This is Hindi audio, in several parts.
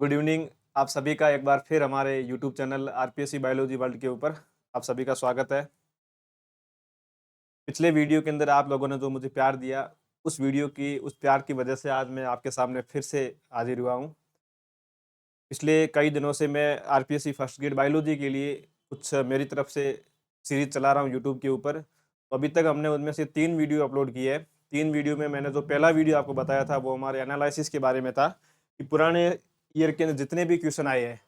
Good evening. आप सभी का एक बार फिर हमारे YouTube channel RPSC biology world के ऊपर आप सभी का स्वागत है। पिछले वीडियो के अंदर आप लोगों ने जो मुझे प्यार दिया, उस प्यार की वजह से आज मैं आपके सामने फिर से हाजिर हुआ हूँ। पिछले कई दिनों से मैं आरपीएससी फर्स्ट ग्रेड बायोलॉजी के लिए कुछ मेरी तरफ से सीरीज चला रहा हूँ यूट्यूब के ऊपर। तो अभी तक हमने उनमें से 3 वीडियो अपलोड किए हैं। 3 वीडियो में मैंने जो पहला वीडियो आपको बताया था वो हमारे एनालिसिस के बारे में था कि पुराने ईयर के अंदर जितने भी क्वेश्चन आए हैं,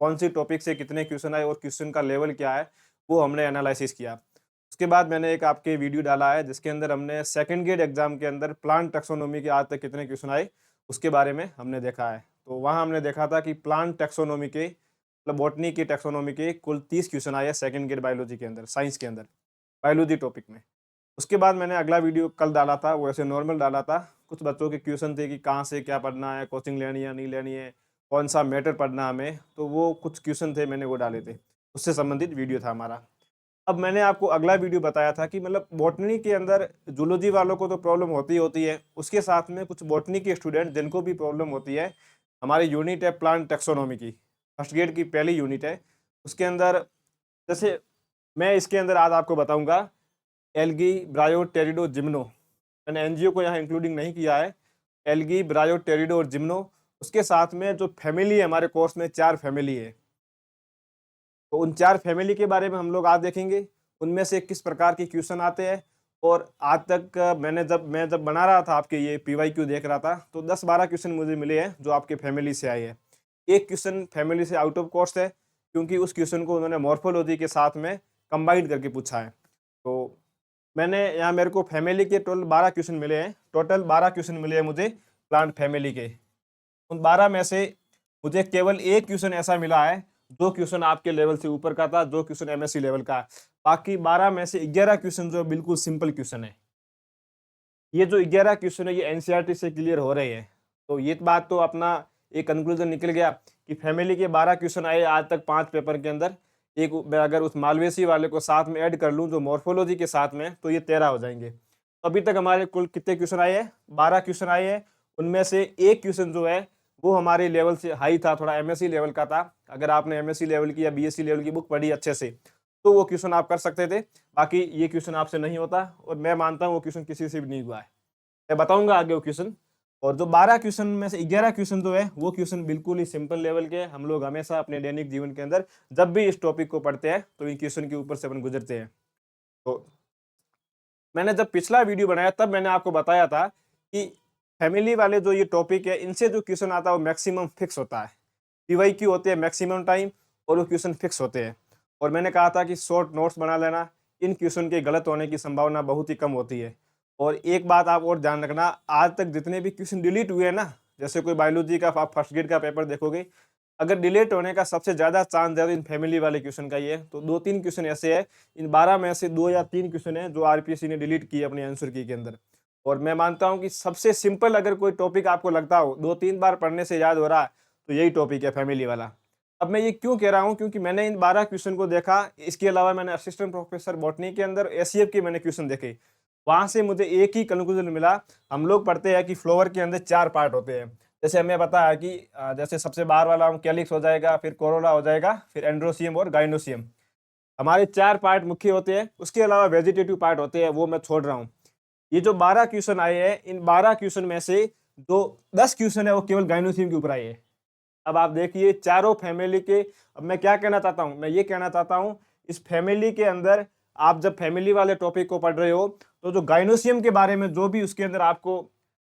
कौन सी टॉपिक से कितने क्वेश्चन आए और क्वेश्चन का लेवल क्या है, वो हमने एनालिसिस किया। उसके बाद मैंने एक आपके वीडियो डाला है जिसके अंदर हमने सेकंड ग्रेड एग्जाम के अंदर प्लांट टैक्सोनॉमी के आज तक कितने क्वेश्चन आए उसके बारे में हमने देखा है। तो वहाँ हमने देखा था कि प्लांट टैक्सोनॉमी के मतलब बॉटनी की टैक्सोनॉमी के कुल 30 क्वेश्चन आए हैं सेकंड ग्रेड बायोलॉजी के अंदर, साइंस के अंदर, बायोलॉजी टॉपिक में। उसके बाद मैंने अगला वीडियो कल डाला था, वो ऐसे नॉर्मल डाला था। कुछ बच्चों के क्वेश्चन थे कि कहाँ से क्या पढ़ना है, कोचिंग लेनी है या नहीं लेनी है, कौन सा मैटर पढ़ना है हमें, तो वो कुछ क्वेश्चन थे मैंने वो डाले थे, उससे संबंधित वीडियो था हमारा। अब मैंने आपको अगला वीडियो बताया था कि मतलब बॉटनी के अंदर जूलॉजी वालों को तो प्रॉब्लम होती होती है, उसके साथ में कुछ बॉटनी के स्टूडेंट जिनको भी प्रॉब्लम होती है। हमारी यूनिट है प्लांट टैक्सोनॉमी की, फर्स्ट ग्रेड की पहली यूनिट है। उसके अंदर जैसे मैं इसके अंदर आज आपको बताऊंगा एल्गी, ब्रायो, टेरिडो, जिम्नो। मैंने एनजीओ को यहाँ इंक्लूडिंग नहीं किया है। एल्गी, ब्रायो, टेरिडो और जिम्नो। उसके साथ में जो फैमिली है, हमारे कोर्स में 4 फैमिली है, तो उन 4 फैमिली के बारे में हम लोग आज देखेंगे। उनमें से किस प्रकार के क्वेश्चन आते हैं। और आज तक मैं जब बना रहा था आपके ये पीवाईक्यू देख रहा था, तो 10-12 क्वेश्चन मुझे मिले हैं जो आपके फैमिली से आए हैं। एक क्वेश्चन फैमिली से आउट ऑफ कोर्स है, क्योंकि उस क्वेश्चन को उन्होंने मॉर्फोलॉजी के साथ में कंबाइंड करके पूछा है। तो मैंने यहाँ मेरे को फैमिली के टोटल 12 क्वेश्चन मिले हैं। टोटल 12 क्वेश्चन मिले हैं मुझे प्लांट फैमिली के। उन 12 में से मुझे केवल एक क्वेश्चन ऐसा मिला है जो क्वेश्चन आपके लेवल से ऊपर का था, जो क्वेश्चन एमएससी लेवल का है। बाकी 12 में से 11 क्वेश्चन जो बिल्कुल सिंपल क्वेश्चन है। ये जो 11 क्वेश्चन है ये एनसीईआरटी से क्लियर हो रहे हैं। तो ये बात तो अपना एक कंक्लूजन निकल गया कि फैमिली के 12 क्वेश्चन आए आज तक 5 पेपर के अंदर। एक मैं अगर उस मालवेसी वाले को साथ में ऐड कर लूँ जो मॉर्फोलॉजी के साथ में, तो ये 13 हो जाएंगे। तो अभी तक हमारे कुल कितने क्वेश्चन आए हैं? 12 क्वेश्चन आए हैं। उनमें से एक क्वेश्चन जो है वो हमारे लेवल से हाई था, थोड़ा एमएससी लेवल का था। अगर आपने एमएससी लेवल की या बीएससी लेवल की बुक पढ़ी अच्छे से, तो वो क्वेश्चन आप कर सकते थे। बाकी ये क्वेश्चन आपसे नहीं होता, और मैं मानता हूँ वो क्वेश्चन किसी से भी नहीं हुआ है। मैं बताऊंगा आगे वो क्वेश्चन। और जो 12 क्वेश्चन में से 11 क्वेश्चन जो है वो क्वेश्चन बिल्कुल ही सिंपल लेवल के हैं। हम लोग हमेशा अपने दैनिक जीवन के अंदर जब भी इस टॉपिक को पढ़ते हैं तो इन क्वेश्चन के ऊपर से अपन गुजरते हैं। तो मैंने जब पिछला वीडियो बनाया तब मैंने आपको बताया था कि फैमिली वाले जो ये टॉपिक है, इनसे जो क्वेश्चन आता है वो मैक्सिमम फिक्स होता है। पीवाईक्यू होते हैं मैक्सिमम टाइम, और वो क्वेश्चन फिक्स होते हैं। और मैंने कहा था कि शॉर्ट नोट्स बना लेना, इन क्वेश्चन के गलत होने की संभावना बहुत ही कम होती है। और एक बात आप और ध्यान रखना, आज तक जितने भी क्वेश्चन डिलीट हुए हैं ना, जैसे कोई बायोलॉजी का आप फर्स्ट ग्रेड का पेपर देखोगे, अगर डिलीट होने का सबसे ज़्यादा चांस है तो इन फैमिली वाले क्वेश्चन का ही है। तो 2-3 क्वेश्चन ऐसे है, इन 12 में से 2 या 3 क्वेश्चन है जो आरपीएससी ने डिलीट किए अपने आंसर की के अंदर। और मैं मानता हूँ कि सबसे सिंपल अगर कोई टॉपिक आपको लगता हो 2-3 बार पढ़ने से याद हो रहा है, तो यही टॉपिक है फैमिली वाला। अब मैं ये क्यों कह रहा हूँ, क्योंकि मैंने इन 12 क्वेश्चन को देखा। इसके अलावा मैंने असिस्टेंट प्रोफेसर बॉटनी के अंदर एसीएफ के मैंने क्वेश्चन देखे। वहां से मुझे एक ही कंक्लूजन मिला। हम लोग पढ़ते हैं कि फ्लोवर के अंदर 4 पार्ट होते हैं। जैसे हमें पता है कि जैसे सबसे बाहर वाला हम कैलिक्स हो जाएगा, फिर कोरोला हो जाएगा, फिर एंड्रोसियम और गाइनोसियम। हमारे 4 पार्ट मुख्य होते हैं। उसके अलावा वेजिटेटिव पार्ट होते हैं, वो मैं छोड़ रहा हूँ। ये जो 12 क्वेश्चन आए हैं, इन 12 क्वेश्चन में से जो 10 क्वेश्चन है वो केवल गाइनोसियम के ऊपर आए हैं। अब आप देखिए चारों फैमिली के। अब मैं क्या कहना चाहता हूँ, मैं ये कहना चाहता हूँ इस फैमिली के अंदर आप जब फैमिली वाले टॉपिक को पढ़ रहे हो, तो जो गाइनोसियम के बारे में जो भी उसके अंदर आपको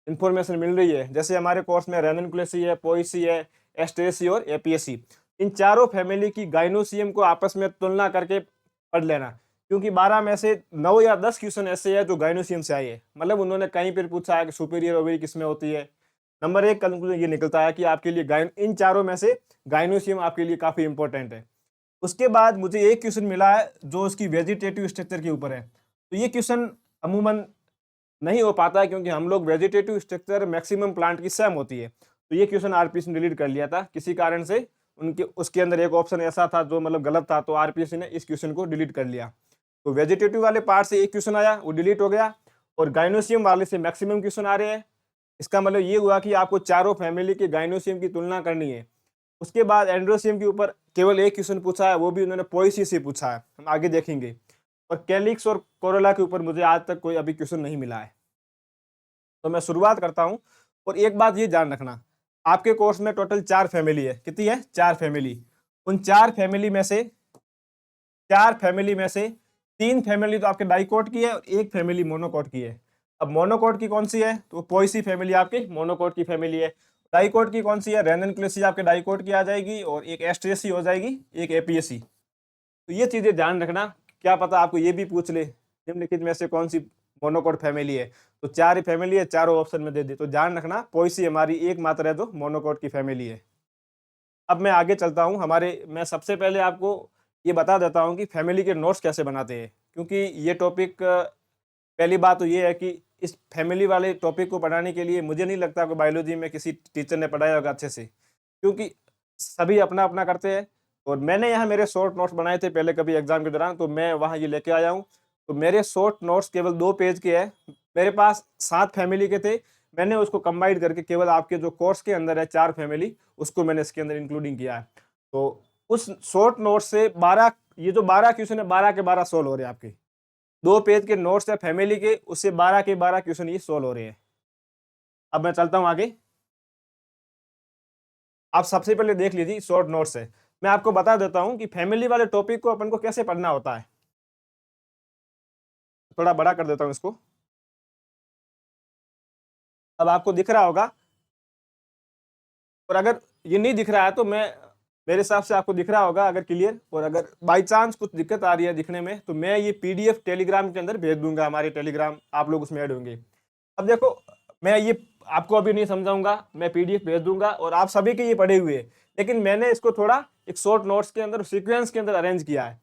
इंफॉर्मेशन मिल रही है, जैसे हमारे कोर्स में रेननक्लेसी है, पोइसी है, एस्टेरेसी और एपीएसी, इन चारों फैमिली की गाइनोसियम को आपस में तुलना करके पढ़ लेना। क्योंकि 12 में से 9 या 10 क्वेश्चन ऐसे है जो गाइनोसियम से आए हैं। मतलब उन्होंने कहीं पर पूछा है कि सुपीरियर ओवरी किसमें होती है। नंबर 1 कंक्लूजन ये निकलता है कि आपके लिए गाइन इन चारों में से गाइनोसियम आपके लिए काफी इंपॉर्टेंट है। उसके बाद मुझे एक क्वेश्चन मिला है जो उसकी वेजिटेटिव स्ट्रक्चर के ऊपर है। तो ये क्वेश्चन अमूमन नहीं हो पाता है, क्योंकि हम लोग वेजिटेटिव स्ट्रक्चर मैक्सिमम प्लांट की सेम होती है। तो ये क्वेश्चन आरपीएससी ने डिलीट कर लिया था किसी कारण से। उनके उसके अंदर एक ऑप्शन ऐसा था जो मतलब गलत था, तो आरपीएससी ने इस क्वेश्चन को डिलीट कर लिया। तो वेजिटेटिव वाले पार्ट से एक क्वेश्चन आया, वो डिलीट हो गया। और गाइनोसियम वाले से मैक्सिमम क्वेश्चन आ रहे हैं। इसका मतलब ये हुआ कि आपको चारों फैमिली के गाइनोसियम की तुलना करनी है। उसके बाद एंड्रोसियम के ऊपर केवल एक क्वेश्चन पूछा है, वो भी उन्होंने पोएसी से पूछा है, हम आगे देखेंगे। और कैलिक्स और कोरोला के ऊपर मुझे आज तक कोई अभी क्वेश्चन नहीं मिला है। तो मैं शुरुआत करता हूँ। और एक बात ये ध्यान रखना, आपके कोर्स में टोटल 4 फैमिली है। कितनी है? 4 फैमिली। उन 4 फैमिली में से 3 फैमिली तो आपके डाइकोट की है और 1 फैमिली मोनोकोट की है। अब मोनोकोट की कौन सी है? तो पोएसी फैमिली आपकी मोनोकोट की फैमिली है। डाइकोट की कौन सी है? रेननक्लेसी आपके डाइकोट की आ जाएगी, और एक एस्ट्रेसी हो जाएगी, एक एपीएसी। तो ये चीजें ध्यान रखना, क्या पता आपको ये भी पूछ ले निम्नलिखित में से कौन सी मोनोकोट फैमिली है। तो 4 फैमिली है, चारों ऑप्शन में दे दी। तो ध्यान रखना, पोएसी हमारी एकमात्र है जो मोनोकोट की फैमिली है। अब मैं आगे चलता हूँ। मैं सबसे पहले आपको ये बता देता हूँ कि फैमिली के नोट्स कैसे बनाते हैं, क्योंकि ये टॉपिक, पहली बात तो ये है कि इस फैमिली वाले टॉपिक को पढ़ाने के लिए मुझे नहीं लगता कि बायोलॉजी में किसी टीचर ने पढ़ाया होगा अच्छे से, क्योंकि सभी अपना अपना करते हैं। और मैंने यहाँ मेरे शॉर्ट नोट्स बनाए थे पहले कभी एग्जाम के दौरान, तो मैं वहाँ ये लेके आया हूँ। तो मेरे शॉर्ट नोट्स केवल 2 पेज के हैं। मेरे पास 7 फैमिली के थे, मैंने उसको कंबाइंड करके केवल आपके जो कोर्स के अंदर है 4 फैमिली, उसको मैंने इसके अंदर इंक्लूडिंग किया है। तो उस शॉर्ट नोट से 12, ये जो 12 क्वेश्चन है 12 के 12 सोल्व हो रहे हैं आपके। 2 पेज के नोट्स है फैमिली के, उससे 12 के 12 क्वेश्चन ये सोल्व हो रहे हैं। अब मैं चलता हूँ आगे। आप सबसे पहले देख लीजिए शॉर्ट नोट्स है। मैं आपको बता देता हूँ कि फैमिली वाले टॉपिक को अपन को कैसे पढ़ना होता है। थोड़ा बड़ा कर देता हूँ इसको, अब आपको दिख रहा होगा। और अगर ये नहीं दिख रहा है तो मेरे हिसाब से आपको दिख रहा होगा अगर क्लियर। और अगर बाई चांस कुछ दिक्कत आ रही है दिखने में, तो मैं ये पीडीएफ टेलीग्राम के अंदर भेज दूंगा, हमारे टेलीग्राम, आप लोग उसमें ऐड होंगे। अब देखो, मैं ये आपको अभी नहीं समझाऊंगा, मैं पीडीएफ भेज दूंगा और आप सभी के ये पढ़े हुए हैं, लेकिन मैंने इसको थोड़ा एक शॉर्ट नोट्स के अंदर सीक्वेंस के अंदर अरेंज किया है।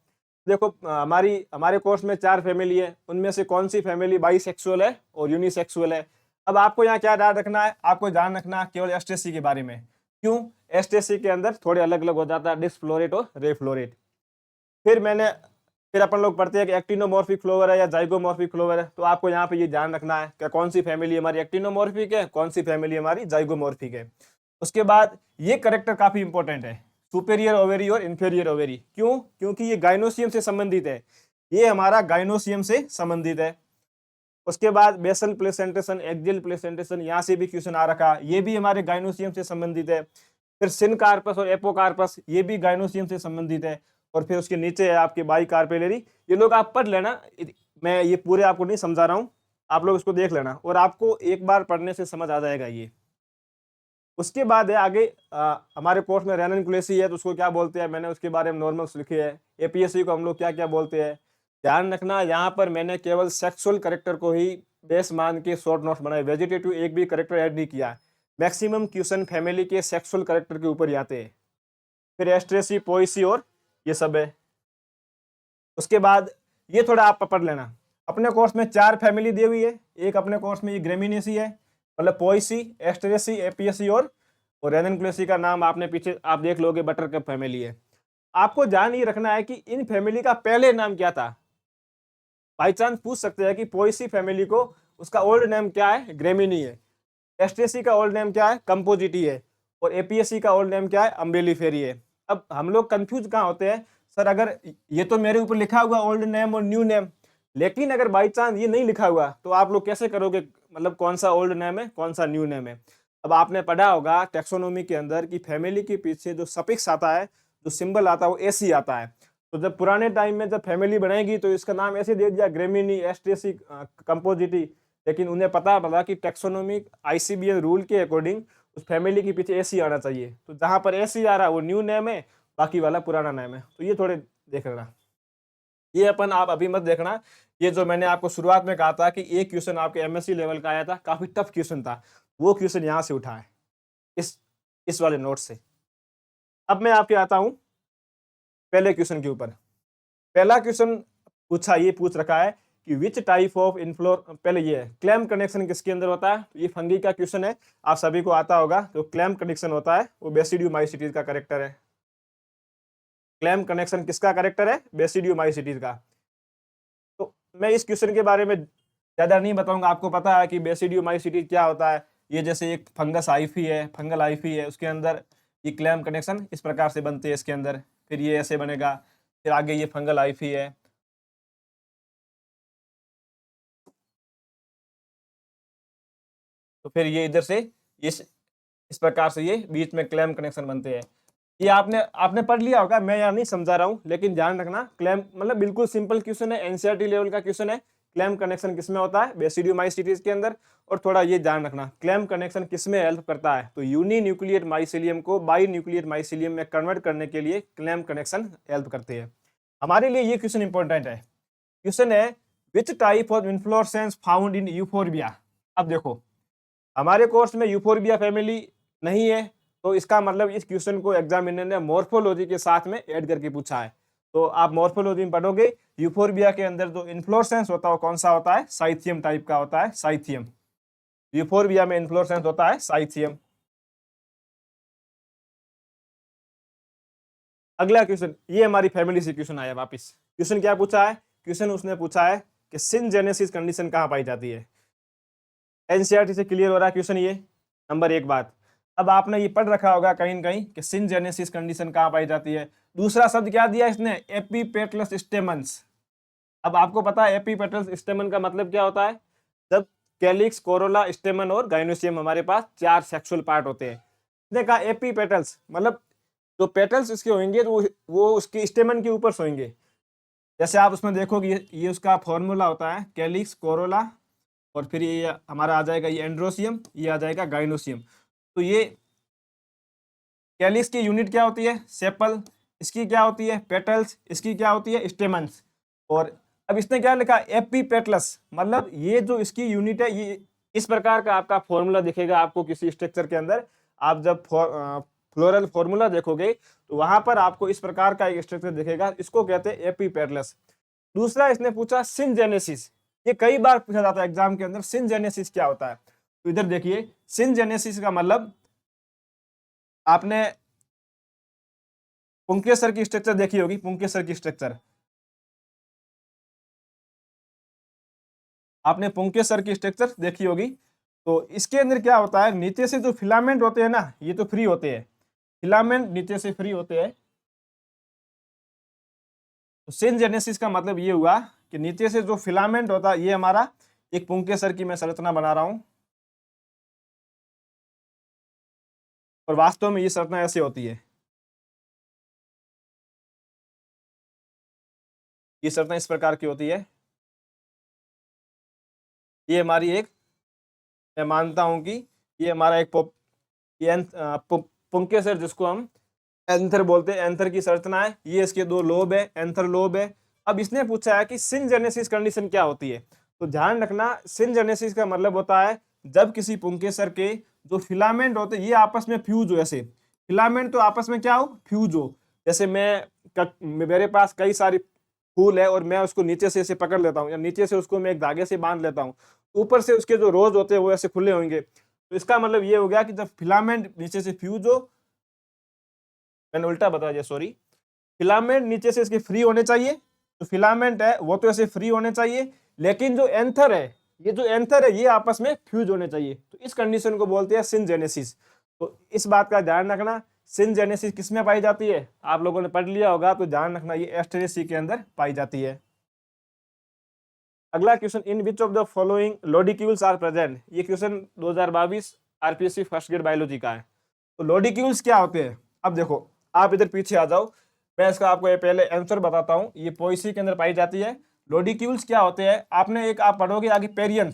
देखो, हमारे कोर्स में 4 फैमिली है, उनमें से कौन सी फैमिली बाईसेक्सुअल है और यूनिसेक्सुअल है। अब आपको यहाँ क्या ध्यान रखना है? आपको ध्यान रखना है केवल एस्टेसी के बारे में। क्यों? एस्टेसी के अंदर थोड़े अलग अलग हो जाता है, डिस्फ्लोरेट और रेफ्लोरेट। फिर अपन लोग पढ़ते हैं कि एक्टिनोमॉर्फिक फ्लोवर है या जाइगोमॉर्फिक फ्लोवर है। तो आपको यहाँ पे ये ध्यान रखना है कि कौन सी फैमिली हमारी एक्टिनोमॉर्फिक है, कौन सी फैमिली हमारी जाइगोमॉर्फिक है। उसके बाद ये करेक्टर काफी इंपॉर्टेंट है, सुपेरियर ओवेरी और इंफेरियर ओवेरी। क्यों? क्योंकि ये गाइनोसियम से संबंधित है, ये हमारा गाइनोसियम से संबंधित है। उसके बाद बेसल प्लेसेंटेशन, एक्सियल प्लेसेंटेशन, यहाँ से भी क्वेश्चन आ रखा, ये भी हमारे गाइनोसियम से संबंधित है। फिर सिनकार्पस और एपोकार्पस, ये भी गाइनोसियम से संबंधित है। और फिर उसके नीचे है आपके बाइकार्पेलरी। ये लोग आप पढ़ लेना, मैं ये पूरे आपको नहीं समझा रहा हूँ, आप लोग इसको देख लेना और आपको एक बार पढ़ने से समझ आ जाएगा ये। उसके बाद है आगे, हमारे कोर्स में रेननक्लेसी है तो उसको क्या बोलते हैं, मैंने उसके बारे में नॉर्मल्स लिखे हैं। एपीएससी को हम लोग क्या क्या बोलते हैं, ध्यान रखना। यहाँ पर मैंने केवल सेक्सुअल करेक्टर को ही बेस मान के शॉर्ट नोट्स बनाए, वेजिटेटिव एक भी करेक्टर ऐड नहीं किया। मैक्सिमम क्वेश्चन फैमिली के सेक्सुअल करेक्टर के ऊपर ही आते हैं। फिर एस्ट्रेसी, पोएसी और ये सब है। उसके बाद ये थोड़ा आप पढ़ लेना, अपने कोर्स में 4 फैमिली दी हुई है। एक अपने कोर्स में ये ग्रेमिनेसी है, मतलब पोएसी, एस्ट्रेसी, एपीएसी और रेननक्लेसी का नाम आपने पीछे आप देख लोगे, बटरकप फैमिली है। आपको ध्यान ये रखना है कि इन फैमिली का पहले नाम क्या था। बाई चांस पूछ सकते हैं कि पोएसी फैमिली को उसका ओल्ड नेम क्या है, ग्रेमिनी है। एस्ट्रेसी का ओल्ड नेम क्या है, कंपोजिटी है। और एपीएससी का ओल्ड नेम क्या है, अम्बेलिफेरी है। अब हम लोग कंफ्यूज कहाँ होते हैं, सर अगर ये तो मेरे ऊपर लिखा हुआ ओल्ड नेम और न्यू नेम, लेकिन अगर बाई चांस ये नहीं लिखा हुआ तो आप लोग कैसे करोगे, मतलब कौन सा ओल्ड नेम है कौन सा न्यू नेम है। अब आपने पढ़ा होगा टेक्सोनोमी के अंदर कि फैमिली के पीछे जो सफिक्स आता है, जो सिंबल आता है, वो एसी आता है। तो जब पुराने टाइम में जब फैमिली बनेगी तो इसका नाम ऐसे दे दिया, ग्रेमिनी, एस्ट्रेसी, कंपोजिटी। लेकिन उन्हें पता कि टेक्सोनोमिक आईसीबीएन रूल के अकॉर्डिंग उस फैमिली के पीछे एसी आना चाहिए। तो जहां पर एसी आ रहा है वो न्यू नेम है, बाकी वाला पुराना नेम है। तो ये थोड़े देख लेना, ये अपन आप अभी मत देखना। ये जो मैंने आपको शुरुआत में कहा था कि एक क्वेश्चन आपके एमएससी लेवल का आया था, काफी टफ क्वेश्चन था, वो क्वेश्चन यहाँ से उठा है, इस वाले नोट से। अब मैं आपके आता हूं पहले क्वेश्चन के ऊपर। पहला क्वेश्चन ये पूछ रखा है कि विच टाइप ऑफ इनफ्लोर, पहले ये है क्लैम कनेक्शन किसके अंदर होता है। तो ये फंगी का क्वेश्चन है, आप सभी को आता होगा। तो क्लैम कनेक्शन होता है वो बेसिडियोमाइसिटीज का करेक्टर है। क्लैम कनेक्शन किसका करेक्टर है, बेसिडियोमाइसिटीज का। तो मैं इस क्वेश्चन के बारे में ज्यादा नहीं बताऊंगा, आपको पता है कि बेसिडियोमाइसिटीज क्या होता है। ये जैसे एक फंगस हाइफी है, फंगल हाइफी है, उसके अंदर ये क्लैम कनेक्शन इस प्रकार से बनते हैं इसके अंदर, फिर ये ऐसे बनेगा, फिर आगे ये फंगल हाइफी है। तो फिर ये इधर से इस प्रकार से ये बीच में क्लैम कनेक्शन बनते हैं। ये आपने आपने पढ़ लिया होगा, मैं यहाँ नहीं समझा रहा हूँ, लेकिन ध्यान रखना क्लैम मतलब बिल्कुल सिंपल क्वेश्चन है, एनसीईआरटी लेवल का क्वेश्चन है। क्लैम कनेक्शन किसमें होता है? बेसिडियोमाइसीटीज के अंदर। और थोड़ा ये ध्यान रखना क्लैम कनेक्शन किसमें हेल्प करता है? तो यूनी न्यूक्लिएट माइसिलियम को बाई न्यूक्लिएट माइसिलियम में कन्वर्ट करने के लिए क्लैम कनेक्शन हेल्प करते हैं। हमारे लिए ये क्वेश्चन इंपॉर्टेंट है। क्वेश्चन है which type of inflorescence found in euphorbia. अब देखो हमारे कोर्स में यूफोरबिया फैमिली नहीं है, तो इसका मतलब इस क्वेश्चन को एग्जामिनर ने मॉर्फोलॉजी के साथ में ऐड करके पूछा है। तो आप मॉर्फोलॉजी में पढ़ोगे यूफोरबिया के अंदर जो इन्फ्लोरेसेंस होता है कौन सा होता है? साइथियम टाइप का होता है, साइथियम। यूफोरबिया में इन्फ्लोरेसेंस होता है साइथियम। अगला क्वेश्चन, ये हमारी फैमिली से क्वेश्चन आया वापस। क्वेश्चन क्या पूछा है? क्वेश्चन उसने पूछा है कि सिनजेनेसिस कंडीशन कहाँ पाई जाती है। एनसीईआरटी से क्लियर हो रहा है क्वेश्चन ये, नंबर एक बात। अब आपने ये पढ़ रखा होगा कहीं न कहीं कि सिनजेनेसिस कंडीशन कहाँ पाई जाती है। दूसरा शब्द क्या दिया इसने? Epipetalous stamens. अब आपको पता है एपीपेटलस स्टेमन का मतलब क्या होता है? जब कैलिक्स, कोरोला, स्टेमन और गाइनोसियम हमारे पास 4 सेक्सुअल पार्ट होते हैं। इसने कहा एपीपेटल्स मतलब जो पेटल्स इसके होंगे तो वो उसके स्टेमन के ऊपर सोएंगे। जैसे आप उसमें देखोगे ये उसका फॉर्मूला होता है कैलिक्स, कोरोला और फिर ये हमारा आ जाएगा ये एंड्रोसियम, ये आ जाएगा गाइनोसियम। तो ये कैलिक्स की यूनिट क्या होती है? सेपल। इसकी क्या होती है? पेटल्स। इसकी क्या होती है? स्टेमन्स। और अब इसने क्या लिखा? एपीपेटलस मतलब ये जो इसकी यूनिट है ये इस प्रकार का आपका फॉर्मूला दिखेगा आपको किसी स्ट्रक्चर के अंदर। आप जब फ्लोरल फॉर्मूला देखोगे तो वहां पर आपको इस प्रकार का एक स्ट्रक्चर दिखेगा, इसको कहते हैं एपीपेटलस। दूसरा इसने पूछा सिनजेनेसिस। ये कई बार पूछा जाता है एग्जाम के अंदर, सिनजेनेसिस क्या होता है? तो इधर देखिए सिनजेनेसिस का मतलब आपने पुंकेसर की स्ट्रक्चर देखी होगी, पुंकेसर की स्ट्रक्चर आपने पुंकेसर की स्ट्रक्चर देखी होगी। तो इसके अंदर क्या होता है, नीचे से जो फिलामेंट होते हैं ना ये तो फ्री होते हैं, फिलामेंट नीचे से फ्री होते हैं। तो सिनजेनेसिस का मतलब ये हुआ कि नीचे से जो फिलामेंट होता है, ये हमारा एक पुंकेसर की मैं संरचना बना रहा हूं और वास्तव में ये संरचना ऐसे होती है। ये संरचना इस प्रकार की होती है। ये हमारी एक, मैं मानता हूं कि ये हमारा एक पुंकेसर जिसको हम एंथर बोलते हैं, एंथर की संरचना है। ये इसके 2 लोब है, एंथर लोब है। अब इसने पूछा है कि सिनजेनेसिस कंडीशन क्या होती है। तो ध्यान रखना सिनजेनेसिस का मतलब होता है जब किसी पुंकेसर के जो फिलामेंट होते हैं ये आपस में फ्यूज हो। ऐसे फिलामेंट तो आपस में क्या हो? फ्यूज हो। जैसे मेरे पास कई सारी फूल है और मैं उसको नीचे से ऐसे पकड़ लेता हूँ या नीचे से उसको मैं एक धागे से बांध लेता हूँ, ऊपर से उसके जो रोज होते हैं वो ऐसे खुले होंगे। तो इसका मतलब ये हो गया कि जब फिलामेंट नीचे से फ्यूज हो, मैंने उल्टा बता दिया सॉरी, फिलामेंट नीचे से इसके फ्री होने चाहिए। तो फिलामेंट है वो तो ऐसे फ्री होने चाहिए, लेकिन जो एंथर है, ये जो एंथर है ये आपस में फ्यूज होने चाहिए। तो इस कंडीशन को बोलते हैं सिनजेनेसिस। तो इस बात का ध्यान रखना सिनजेनेसिस किसमें पाई जाती है, आप लोगों ने पढ़ लिया होगा, तो ध्यान रखना ये एस्टेरेसी के अंदर पाई जाती है। अगला question, in which of the following lodicules are present. ये question 2022 RPSC first grade biology का है। तो लोडिक्यूल्स क्या होते हैं? अब देखो आप इधर पीछे आ जाओ, मैं इसका आपको ये पहले आंसर बताता हूँ। ये पोएसी के अंदर पाई जाती है। लोडिक्यूल्स क्या होते हैं? आपने एक आप पढ़ोगे आगे पेरियंथ,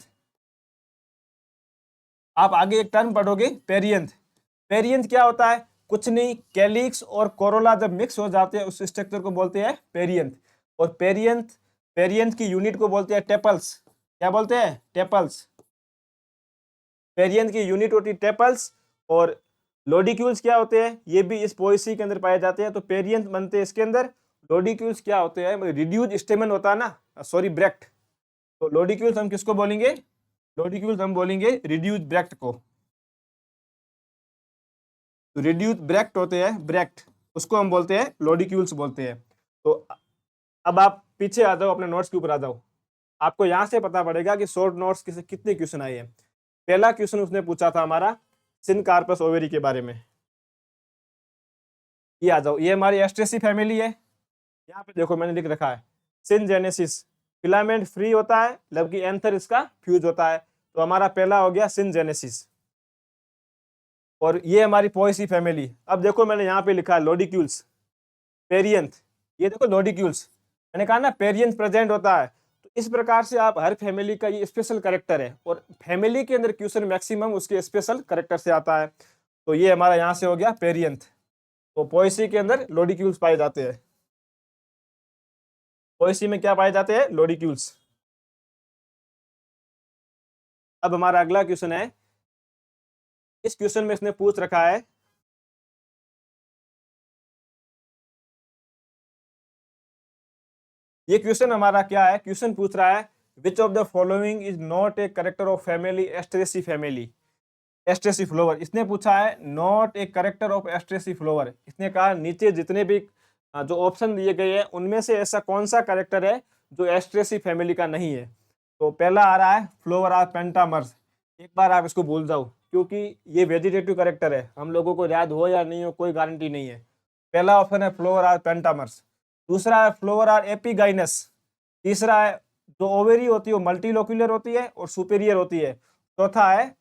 आप आगे एक टर्म पढ़ोगे पेरियंथ। पेरियंथ क्या होता है? कुछ नहीं, कैलिक्स और कोरोला जब मिक्स हो जाते हैं उस स्ट्रक्चर को बोलते हैं पेरियंथ। और पेरियंथ की यूनिट को बोलते हैं टेपल्स। क्या बोलते हैं? टेपल्स। पेरियंथ की यूनिट होती है टेपल्स। और लोडिक्यूल्स क्या होते हैं? ये भी इस पोएसी के अंदर पाए जाते हैं। तो पेरियंथ बनते हैं इसके अंदर। लोडिक्यूल्स क्या होते हैं? रिड्यूज स्टेमन होता है ना, सॉरी ब्रेक्ट। तो लोडिक्यूल्स हम किसको बोलेंगे? लोडिक्यूल्स हम बोलेंगे रिड्यूज ब्रेक्ट को। तो रिड्यूज ब्रेक्ट होते हैं, ब्रेक्ट, उसको हम बोलते हैं लोडिक्यूल्स बोलते हैं। तो अब आप पीछे आ जाओ, अपने नोट्स के ऊपर आ जाओ। आपको यहां से पता पड़ेगा कि शॉर्ट नोट्स कितने क्वेश्चन आए हैं। पहला क्वेश्चन उसने पूछा था हमारा सिनकार्पस ओवेरी के बारे में। ये आ जाओ, ये हमारी एस्ट्रेसी फैमिली है। यहाँ पे देखो मैंने लिख रखा है सिनजेनेसिस, फिलामेंट फ्री होता है जबकि एंथर इसका फ्यूज होता है। तो हमारा पहला हो गया सिनजेनेसिस। और ये हमारी पोएसी फैमिली। अब देखो मैंने यहाँ पे लिखा है लोडिक्यूल्स, पेरियंथ। ये देखो लोडिक्यूल्स, मैंने कहा ना पेरियंथ प्रेजेंट होता है। तो इस प्रकार से आप हर फैमिली का ये स्पेशल कैरेक्टर है, और फैमिली के अंदर क्वेश्चन मैक्सिमम उसके स्पेशल कैरेक्टर से आता है। तो ये हमारा यहाँ से हो गया पेरियंथ। तो पोएसी के अंदर लोडिक्यूल्स पाए जाते हैं। पोएसी में क्या पाए जाते हैं? लोडिक्यूल्स। अब हमारा अगला क्वेश्चन है, इस क्वेश्चन में इसने पूछ रखा है ये क्वेश्चन हमारा क्या है? क्वेश्चन पूछ रहा है which of the following is not a character of family एस्ट्रेसी family, एस्ट्रेसी flower. इसने पूछा है not a character of एस्ट्रेसी flower. इसने कहा नीचे जितने भी जो ऑप्शन दिए गए हैं उनमें से ऐसा कौन सा कैरेक्टर है जो एस्ट्रेसी फैमिली का नहीं है। तो पहला आ रहा है फ्लोवर आर पेंटामर्स। एक बार आप इसको भूल जाओ क्योंकि ये वेजिटेटिव कैरेक्टर है, हम लोगों को याद हो या नहीं हो कोई गारंटी नहीं है। पहला ऑप्शन है फ्लोवर आर पेंटामर्स। दूसरा है फ्लोवर आर एपिगाइनस। तीसरा है जो ओवेरी होती है वो मल्टीलोक्यूलर होती है और सुपेरियर होती है। चौथा है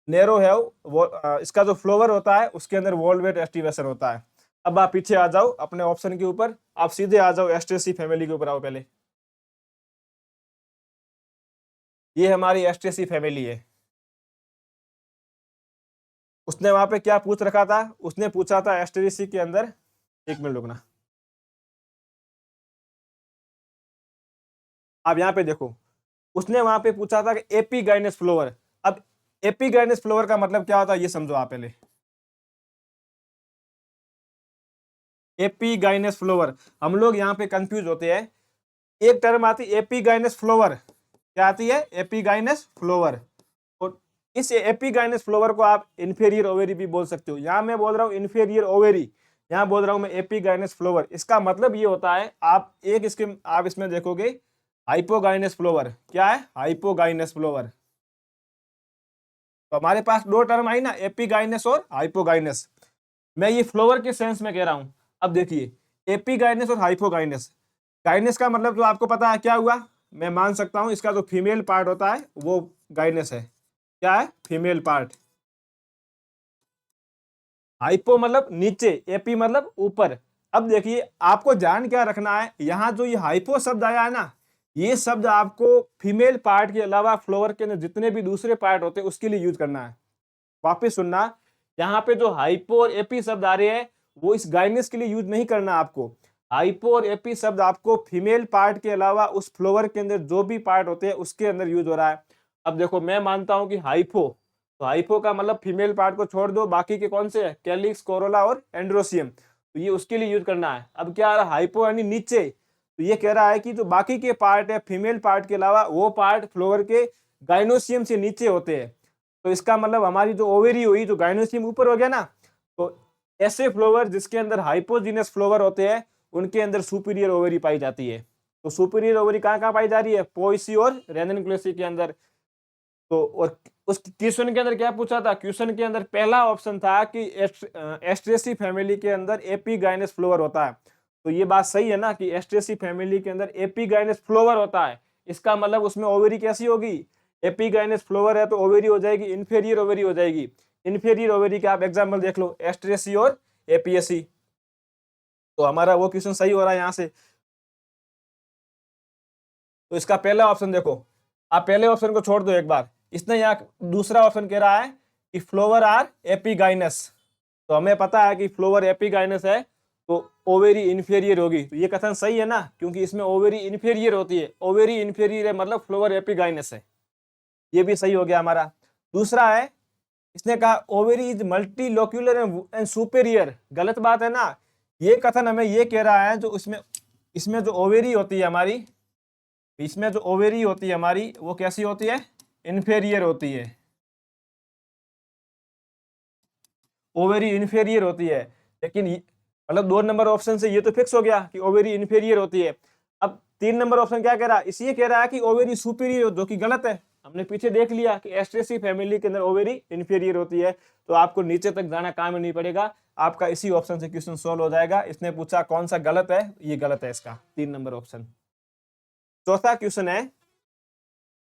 नेरो है वो, इसका जो फ्लोवर होता है उसके अंदर वॉल्वेट एस्टिवेशन होता है। अब आप पीछे आ जाओ अपने ऑप्शन के ऊपर, आप सीधे आ जाओ एस्ट्रेसी फैमिली के ऊपर आओ। पहले ये हमारी एस्ट्रेसी फैमिली है। उसने वहां पे क्या पूछ रखा था? उसने पूछा था एस्ट्रेसी के अंदर, एक मिनट रुकना, आप यहाँ पे देखो, उसने वहां पे पूछा था कि एपिगाइनस फ्लोवर। अब एपिगाइनस फ्लोवर का मतलब क्या होता है ये समझो आप पहले। एपिगाइनस फ्लोवर, हम लोग यहाँ पे कंफ्यूज होते हैं। एक टर्म आती है एपिगाइनस फ्लोवर, क्या आती है? Epigynous flower. और इस एपिगाइनस फ्लोवर को आप इंफेरियर ओवेरी भी बोल सकते हो। यहाँ मैं बोल रहा हूँ इंफेरियर ओवेरी, यहाँ बोल रहा हूँ मैं एपिगाइनस फ्लोवर। इसका मतलब ये होता है आप एक इसके आप इसमें देखोगे हाइपोगाइनस फ्लोवर। क्या है? Hypogynous flower. तो हमारे पास दो टर्म आई ना, एपिगाइनस और हाइपोगाइनस। मैं ये फ्लोवर के सेंस में कह रहा हूं। अब देखिए एपिगाइनस और हाइपोगाइनस, गाइनस का मतलब जो आपको पता है क्या हुआ, मैं मान सकता हूं इसका जो फीमेल पार्ट होता है वो गाइनस है। क्या है? Female part. हाइपो मतलब नीचे, एपी मतलब ऊपर। अब देखिए आपको ध्यान क्या रखना है, यहाँ जो ये हाइपो शब्द आया है ना, ये शब्द आपको फीमेल पार्ट के अलावा फ्लोवर के अंदर जितने भी दूसरे पार्ट होते हैं उसके लिए यूज करना है। वापिस सुनना, यहाँ पे जो हाइपो और एपी शब्द आ रहे हैं वो इस गाइनस के लिए यूज नहीं करना आपको। हाइपो और एपी शब्द आपको फीमेल पार्ट के अलावा उस फ्लोवर के अंदर जो भी पार्ट होते हैं उसके अंदर यूज हो रहा है। अब देखो मैं मानता हूं कि हाइपो, तो हाइपो का मतलब फीमेल पार्ट को छोड़ दो, बाकी के कौन से है? कैलिक्स, कोरोला और एंड्रोसियम। तो ये उसके लिए यूज करना है। अब क्या आ रहा है? हाइपो यानी नीचे। तो ये कह रहा है कि जो बाकी के पार्ट है फीमेल पार्ट के अलावा वो पार्ट फ्लोवर के गाइनोसियम से नीचे होते हैं। तो इसका मतलब हमारी जो ओवेरी हुई, जो गाइनोसियम ऊपर हो गया ना, तो ऐसे फ्लोवर जिसके अंदर हाइपोजीनस फ्लोवर होते हैं उनके अंदर सुपीरियर ओवेरी पाई जाती है। तो सुपीरियर ओवेरी कहाँ कहाँ पाई जा रही है? पोएसी और रेननक्लेसी के अंदर। तो और उस क्वेश्चन के अंदर क्या पूछा था? क्वेश्चन के अंदर पहला ऑप्शन था कि एस्ट्रेसी फैमिली के अंदर एपिगाइनस फ्लोवर होता है। तो ये बात सही है ना कि एस्ट्रेसी फैमिली के अंदर एपिगाइनस फ्लोवर होता है। इसका मतलब उसमें ओवेरी कैसी होगी? एपिगाइनस फ्लोवर है तो ओवेरी हो जाएगी इंफेरियर ओवेरी हो जाएगी। इंफेरियर ओवेरी का आप एग्जाम्पल देख लो, एस्ट्रेसी और एपीएससी। तो हमारा वो क्वेश्चन सही हो रहा है यहाँ से। तो इसका पहला ऑप्शन देखो, आप पहले ऑप्शन को छोड़ दो एक बार। इसने यहाँ दूसरा ऑप्शन कह रहा है कि फ्लोवर आर एपिगाइनस। तो हमें पता है कि फ्लोवर एपिगाइनस है तो ओवेरी इंफेरियर होगी। तो ये कथन सही है ना, क्योंकि इसमें ओवेरी इंफेरियर होती है। ओवेरी इंफेरियर है मतलब फ्लोवर एपिगाइनस है। ये भी सही हो गया हमारा। दूसरा है, इसने कहा ovary is multilocular and superior. गलत बात है ना। ये कथन हमें ये कह रहा है जो इसमें जो ओवेरी होती है हमारी, इसमें जो ओवेरी होती है हमारी वो कैसी होती है? इंफेरियर होती है। ओवेरी इंफेरियर होती है। लेकिन मतलब 2 नंबर ऑप्शन से ये तो फिक्स हो गया कि ओवेरी इंफेरियर होती है। अब 3 नंबर ऑप्शन क्या कह रहा है? इसी कह रहा है कि ओवेरी सुपीरियर, जो कि गलत है। हमने पीछे देख लिया कि एस्ट्रेसी फैमिली के अंदर ओवेरी इंफीरियर होती है, तो आपको नीचे तक जाना काम ही नहीं पड़ेगा, आपका इसी ऑप्शन से क्वेश्चन सॉल्व हो जाएगा। इसने पूछा कौन सा गलत है, ये गलत है इसका 3 नंबर ऑप्शन। चौथा क्वेश्चन है,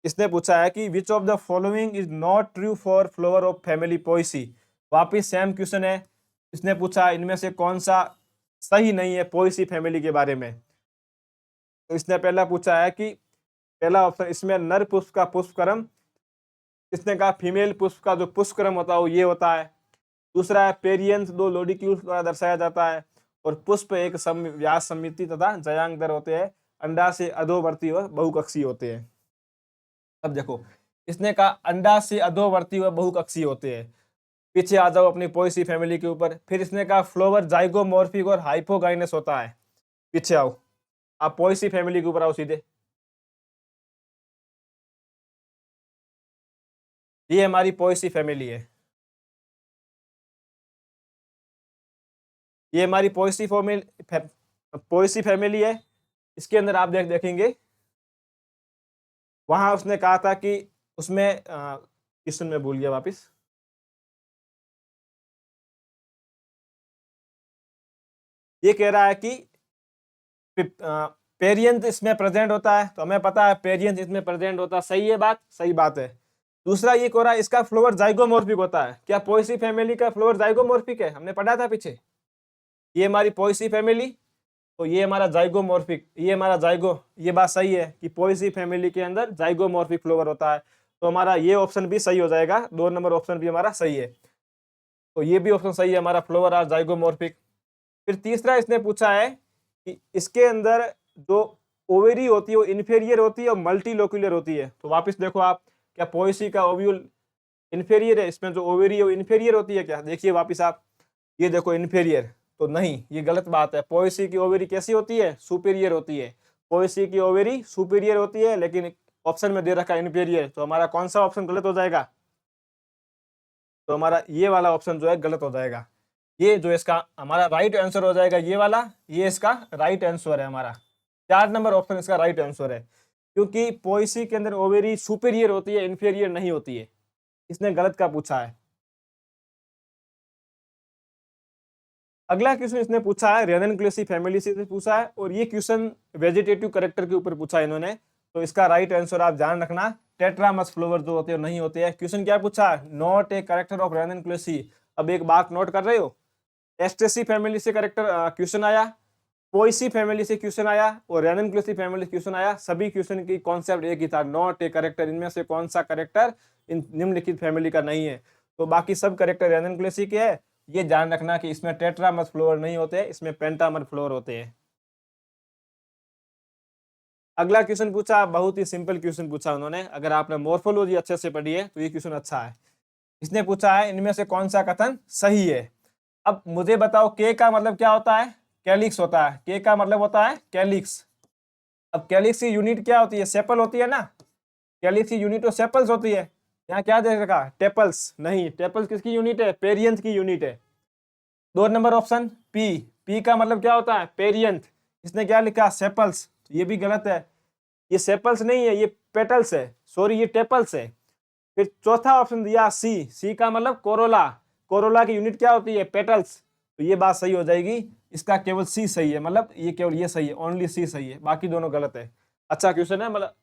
इसने पूछा है कि विच of the following is not true for flower of family Poaceae. वापिस सेम क्वेश्चन है, इसने पूछा इनमें से कौन सा सही नहीं है पोएसी फैमिली के बारे में। तो इसने पहला पूछा है कि पहला ऑप्शन इसमें नर पुष्प का पुष्पक्रम, इसने कहा फीमेल पुष्प का जो पुष्पक्रम होता है वो ये होता है। दूसरा है पेरियंस 2 लोडिक्यूल्स द्वारा दर्शाया जाता है, और पुष्प एक व्यास समिति तथा जयांगदर होते हैं, अंडा से अधोवर्ती व बहुकक्षीय होते हैं। अब देखो, इसने कहा अंडा से अधोवर्ती व बहुकक्षीय होते हैं। पीछे आ जाओ अपनी पोएसी फैमिली के ऊपर। फिर इसने कहा फ्लावर जाइगोमॉर्फिक और हाइपोगाइनस होता है। पीछे आओ, आप पोएसी फैमिली के ऊपर आओ सीधे। ये हमारी पोएसी फैमिली है, ये हमारी पोएसी फैमिली है। इसके अंदर आप देखेंगे, वहां उसने कहा था कि उसमें क्वेश्चन में भूल गया वापिस। ये कह रहा है कि पेरियंस इसमें प्रेजेंट होता है, तो हमें पता है पेरियंस इसमें प्रेजेंट होता है, सही है बात, सही बात है। दूसरा ये कह रहा है इसका फ्लावर जाइगोमॉर्फिक होता है। क्या पोएसी फैमिली का फ्लावर जाइगोमॉर्फिक है? हमने पढ़ा था पीछे। ये हमारी पोएसी फैमिली, तो ये हमारा जाइगोमॉर्फिक, ये हमारा जाइगो, ये बात सही है कि पोएसी फैमिली के अंदर जाइगोमॉर्फिक फ्लावर होता है, तो हमारा ये ऑप्शन भी सही हो जाएगा। 2 नंबर ऑप्शन भी हमारा सही है, तो ये भी ऑप्शन सही है हमारा, फ्लावर आर जाइगोमॉर्फिक। फिर तीसरा इसने पूछा है कि इसके अंदर जो ओवेरी होती है वो इन्फीरियर होती है और मल्टीलोक्यूलर होती है। तो वापस देखो आप, क्या पोएसी का ओव्यूल इन्फीरियर है? इसमें जो ओवेरी है वो इन्फीरियर होती है क्या? देखिए वापस आप, ये देखो इन्फीरियर, तो नहीं, ये गलत बात है। पोएसी की ओवेरी कैसी होती है? सुपीरियर होती है। पोएसी की ओवेरी सुपीरियर होती है, लेकिन ऑप्शन में दे रखा है इन्फीरियर, तो हमारा कौन सा ऑप्शन गलत हो जाएगा? तो हमारा ये वाला ऑप्शन जो है गलत हो जाएगा। ये जो इसका हमारा राइट आंसर हो जाएगा ये वाला, ये इसका राइट आंसर है हमारा। 4 नंबर ऑप्शन इसका राइट आंसर है, क्योंकि पोएसी के अंदर ओवेरी सुपीरियर होती है, इन्फीरियर नहीं होती है। इसने गलत का पूछा है। अगला क्वेश्चन इसने पूछा है रेननक्लेसी फैमिली से पूछा है, और ये क्वेश्चन वेजिटेटिव कैरेक्टर के ऊपर पूछा है इन्होंने, तो इसका राइट आंसर आप ध्यान रखना, टेट्रामस फ्लावर जो होते हैं नहीं होते हैं। क्वेश्चन क्या पूछा? Not a character of ranunculaceae. अब एक बात नोट कर रहे हो, एस्ट्रेसी फैमिली से कैरेक्टर क्वेश्चन आया, पोएसी फैमिली से क्वेश्चन आया, और रेननक्लेसी फैमिली से क्वेश्चन आया। सभी क्वेश्चन की कॉन्सेप्ट एक ही था, नॉट ए कैरेक्टर। इनमें से कौन सा कैरेक्टर इन निम्नलिखित फैमिली का नहीं है? तो बाकी सब कैरेक्टर रेननक्लेसी के है। ये ध्यान रखना कि इसमें टेट्रामस फ्लावर नहीं होते, इसमें पेंटामर फ्लावर होते हैं। अगला क्वेश्चन पूछा, बहुत ही सिंपल क्वेश्चन पूछा उन्होंने। अगर आपने मॉर्फोलॉजी अच्छे से पढ़ी है तो ये क्वेश्चन अच्छा है। इसने पूछा है इनमें से कौन सा कथन सही है। अब मुझे बताओ, के का मतलब क्या होता है? कैलिक्स होता है। के का मतलब होता है कैलिक्स। अब कैलिक्स की यूनिट क्या होती है? सेपल होती है ना। कैलिक्स की यूनिट तो सेपल्स होती है। यहाँ क्या दे रखा? टेपल्स। नहीं, टेपल्स किसकी यूनिट है? पेरियंथ की यूनिट है। 2 नंबर ऑप्शन पी। पी का मतलब क्या होता है? पेरियंथ। इसने क्या लिखा? सेपल्स। ये भी गलत है, ये सेपल्स नहीं है, ये पेटल्स है, सॉरी ये टेपल्स है। फिर चौथा ऑप्शन दिया सी। सी का मतलब कोरोला। कोरोला की यूनिट क्या होती है? पेटल्स। तो ये बात सही हो जाएगी, इसका केवल सी सही है, मतलब ये केवल ये सही है, ओनली सी सही है, बाकी दोनों गलत है। अच्छा क्वेश्चन है, मतलब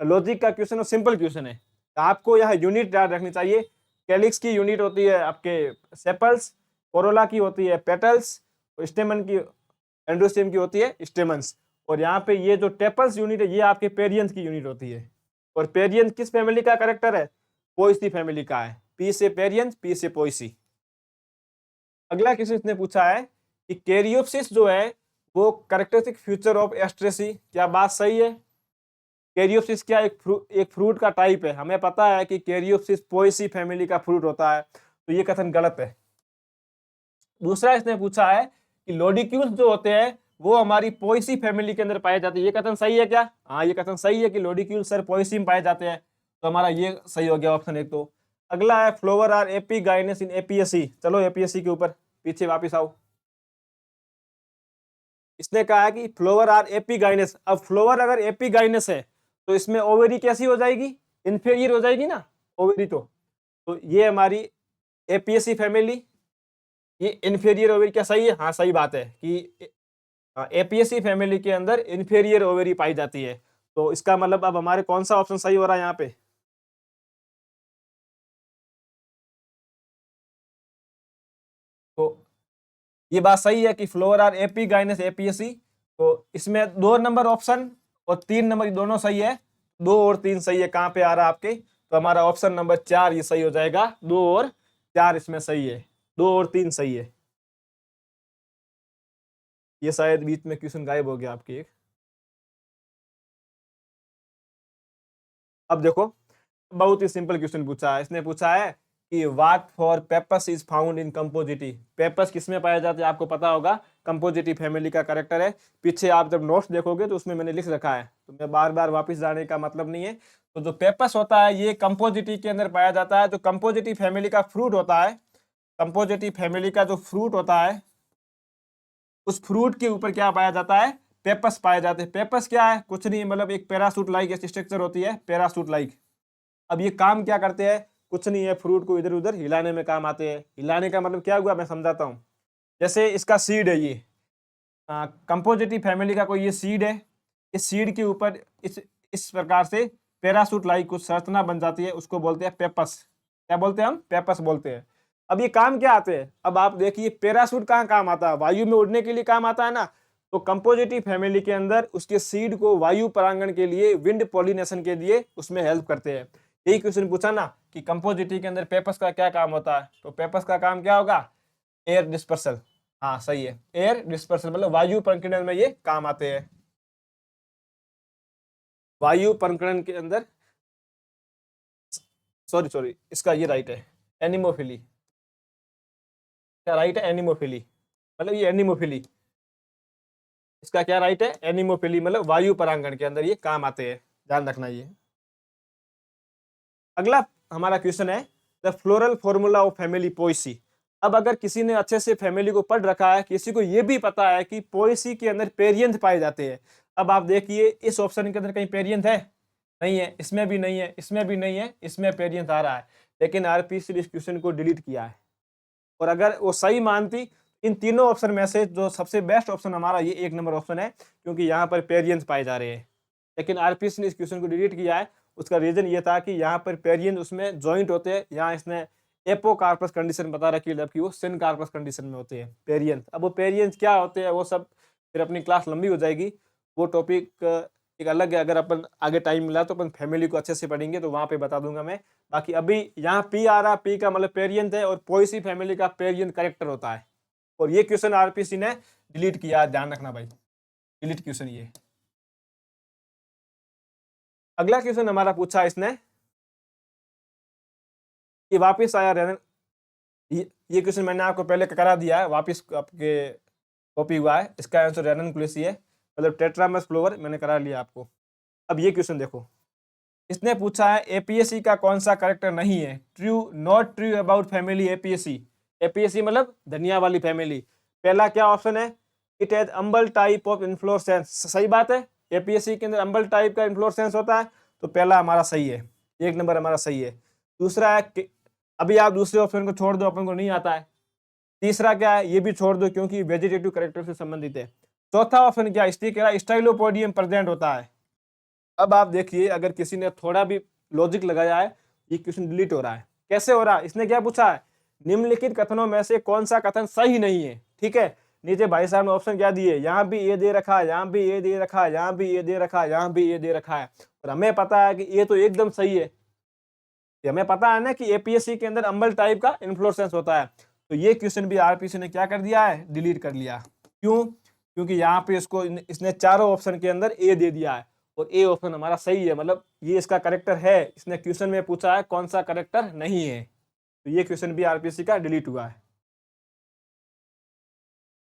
लॉजिक का क्वेश्चन और सिंपल क्वेश्चन है। तो आपको यहाँ यूनिट याद रखनी चाहिए। कैलिक्स की यूनिट होती है आपके सेपल्स, कोरोला की होती है पेटल्स, और स्टेमन की, एंडोस्टेम की होती है स्टेमन्स। और यहाँ पे ये जो टेपल्स यूनिट है ये आपके पेरियंथ की यूनिट होती है। और पेरियंथ किस फैमिली का कैरेक्टर है? पोएसी फैमिली का है। पी से पेरियंथ, पी से पोएसी। अगला क्वेश्चन इसने पूछा है कि कैरियोप्सिस जो है वो कैरेक्टरिस्टिक फीचर ऑफ एस्ट्रेसी। क्या बात सही है? कैरियोप्सिस क्या एक फ्रूट का टाइप है। हमें पता है कि कैरियोप्सिस पोएसी फैमिली का फ्रूट होता है, तो ये कथन गलत है। दूसरा इसने पूछा है कि लोडिक्यूल्स जो होते हैं वो हमारी पोएसी फैमिली के अंदर पाए जाते हैं। ये कथन सही है क्या? हाँ, ये कथन सही है कि लोडिक्यूल्स सर पोएसी में पाए जाते हैं, तो हमारा ये सही हो गया ऑप्शन एक। तो अगला है flower are epigynous in APSC. चलो एपीएससी के ऊपर पीछे वापस आओ। इसने कहा है कि फ्लावर आर एपिगाइनस। अब फ्लावर अगर एपिगाइनस है तो इसमें ओवेरी कैसी हो जाएगी? इन्फीरियर हो जाएगी ना ओवेरी। तो ये हमारी एपीएसी फैमिली, ये इन्फीरियर ओवेरी। क्या सही है? हाँ सही बात है कि एपीएसी फैमिली के अंदर इन्फीरियर ओवेरी पाई जाती है। तो इसका मतलब अब हमारे कौन सा ऑप्शन सही हो रहा है यहाँ पे? तो ये बात सही है कि फ्लोर आर एपीगाइनस एपीएसी। तो इसमें 2 नंबर ऑप्शन और 3 नंबर दोनों सही है। 2 और 3 सही है। कहाँ पे आ रहा है आपके? तो हमारा ऑप्शन नंबर 4 ये सही हो जाएगा। 2 और 4 इसमें सही है। 2 और 3 सही है। ये शायद बीच में क्वेश्चन गायब हो गया आपके एक। अब देखो, बहुत ही सिंपल क्वेश्चन पूछा है। इसने पूछा है कि what for pappus is found in Compositae. Pappus किसमें पाया जाता है? आपको पता होगा, कंपोजिटी फैमिली का कैरेक्टर है। पीछे आप जब नोट्स देखोगे तो उसमें मैंने लिख रखा है, तो मैं बार बार वापस जाने का मतलब नहीं है। तो जो पेपस होता है ये कंपोजिटी के अंदर पाया जाता है। तो कंपोजिटी फैमिली का फ्रूट होता है, कंपोजिटी फैमिली का जो फ्रूट होता है, उस फ्रूट के ऊपर क्या पाया जाता है? पेपस पाए जाते हैं। पेपस क्या है? कुछ नहीं, मतलब एक पैरासूट लाइक स्ट्रक्चर होती है, पैरासूट लाइक। अब ये काम क्या करते हैं? कुछ नहीं है, फ्रूट को इधर उधर हिलाने में काम आते हैं। हिलाने का मतलब क्या हुआ, मैं समझाता हूँ। जैसे इसका सीड है, ये कंपोजिटिव फैमिली का कोई ये सीड है। इस सीड के ऊपर इस प्रकार से पैरासूट लाइक कुछ संरचना बन जाती है, उसको बोलते हैं पेपस। क्या बोलते हैं हम? पेपस बोलते हैं। अब ये काम क्या आते हैं? अब आप देखिए, पैरासूट कहाँ काम आता है? वायु में उड़ने के लिए काम आता है ना। तो कंपोजिटिव फैमिली के अंदर उसके सीड को वायु परागण के लिए, विंड पॉलिनेशन के लिए उसमें हेल्प करते हैं। यही क्वेश्चन पूछा ना कि कंपोजिटी के अंदर पेपस का क्या काम होता है, तो पेपस का काम क्या होगा? Air dispersal. हाँ सही है, एयर डिस्पर्सल, मतलब वायु परिकलन में ये काम आते हैं। वायु परिकलन के अंदर, सॉरी सॉरी, इसका ये राइट है, एनिमोफिली। क्या राइट है? एनिमोफिली, मतलब ये एनिमोफिली। इसका क्या राइट है? एनिमोफिली, मतलब वायु परागण के अंदर ये काम आते हैं। ध्यान रखना ये। अगला हमारा क्वेश्चन है the floral formula of family Poaceae. अब अगर किसी ने अच्छे से फैमिली को पढ़ रखा है, किसी को ये भी पता है कि पोएसी के अंदर पेरियंथ पाए जाते हैं। अब आप देखिए, इस ऑप्शन के अंदर कहीं पेरियंथ है? नहीं है, इसमें भी नहीं है, इसमें भी नहीं है, इसमें पेरियंथ आ रहा है। लेकिन आरपीसी ने इस क्वेश्चन को डिलीट किया है। और अगर वो सही मानती, इन तीनों ऑप्शन में से जो सबसे बेस्ट ऑप्शन हमारा ये 1 नंबर ऑप्शन है, क्योंकि यहाँ पर पेरियंथ पाए जा रहे हैं। लेकिन आरपीसी ने इस क्वेश्चन को डिलीट किया है। उसका रीजन ये था कि यहाँ पर पेरियंथ उसमें जॉइंट होते हैं। यहाँ इसने एपोकार्पस कंडीशन बता रखी है, जबकि वो सिनकार्पस कंडीशन में होते हैं पेरियंथ। अब वो पेरियंथ क्या होते हैं वो सब फिर अपनी क्लास लंबी हो जाएगी, वो टॉपिक एक अलग है। अगर अपन आगे टाइम मिला तो अपन फैमिली को अच्छे से पढ़ेंगे, तो वहाँ पे बता दूंगा मैं। बाकी अभी यहाँ पी आ रहा, पी का मतलब पेरियंथ है, और पोएसी फैमिली का पेरियंथ करेक्टर होता है। और ये क्वेश्चन आरपीसी ने डिलीट किया, ध्यान रखना भाई, डिलीट क्वेश्चन ये। अगला क्वेश्चन हमारा पूछा इसने कि वापिस आया रेनन। ये क्वेश्चन मैंने आपको पहले करा दिया है, वापिस आपके कॉपी हुआ है। इसका आंसर रेननकुलेसी है, मतलब टेट्रामस फ्लोवर, मैंने करा लिया आपको। अब ये क्वेश्चन देखो, इसने पूछा है एपीएससी का कौन सा करेक्टर नहीं है? True, not true about family APSC. APSC मतलब धनिया वाली फैमिली। पहला क्या ऑप्शन है? इट हैज अम्बल टाइप ऑफ इन्फ्लोरेसेंस। सही बात है, एपीएससी के अंदर अम्बल टाइप का इन्फ्लोरेसेंस होता है। तो पहला हमारा सही है, 1 नंबर हमारा सही है। दूसरा है कि अभी आप दूसरे ऑप्शन को छोड़ दो, अपन को नहीं आता है। तीसरा क्या है? ये भी छोड़ दो, क्योंकि वेजिटेटिव करेक्टर से संबंधित है। चौथा ऑप्शन क्या है? स्टाइलोपोडियम प्रेजेंट होता है। अब आप देखिए, अगर किसी ने थोड़ा भी लॉजिक लगाया है, ये क्वेश्चन डिलीट हो रहा है। कैसे हो रहा है? इसने क्या पूछा है? निम्नलिखित कथनों में से कौन सा कथन सही नहीं है? ठीक है, नीचे भाई साहब ने ऑप्शन क्या दिए, यहाँ भी ये दे रखा है, यहाँ भी ये दे रखा है, यहाँ भी ये दे रखा है, यहाँ भी ये दे रखा है। और हमें पता है कि ये तो एकदम सही है। हमें पता है ना कि एपीएससी के अंदर अम्बल टाइप का इन्फ्लोरेसेंस होता है। तो ये क्वेश्चन भी आरपीसी ने क्या कर दिया है? डिलीट कर लिया। क्यों? क्योंकि यहाँ पे इसको इसने चारों ऑप्शन के अंदर ए दे दिया है, और ए ऑप्शन हमारा सही है, मतलब ये इसका करेक्टर है। इसने क्वेश्चन में पूछा है कौन सा करेक्टर नहीं है, तो ये क्वेश्चन भी आरपीसी का डिलीट हुआ है।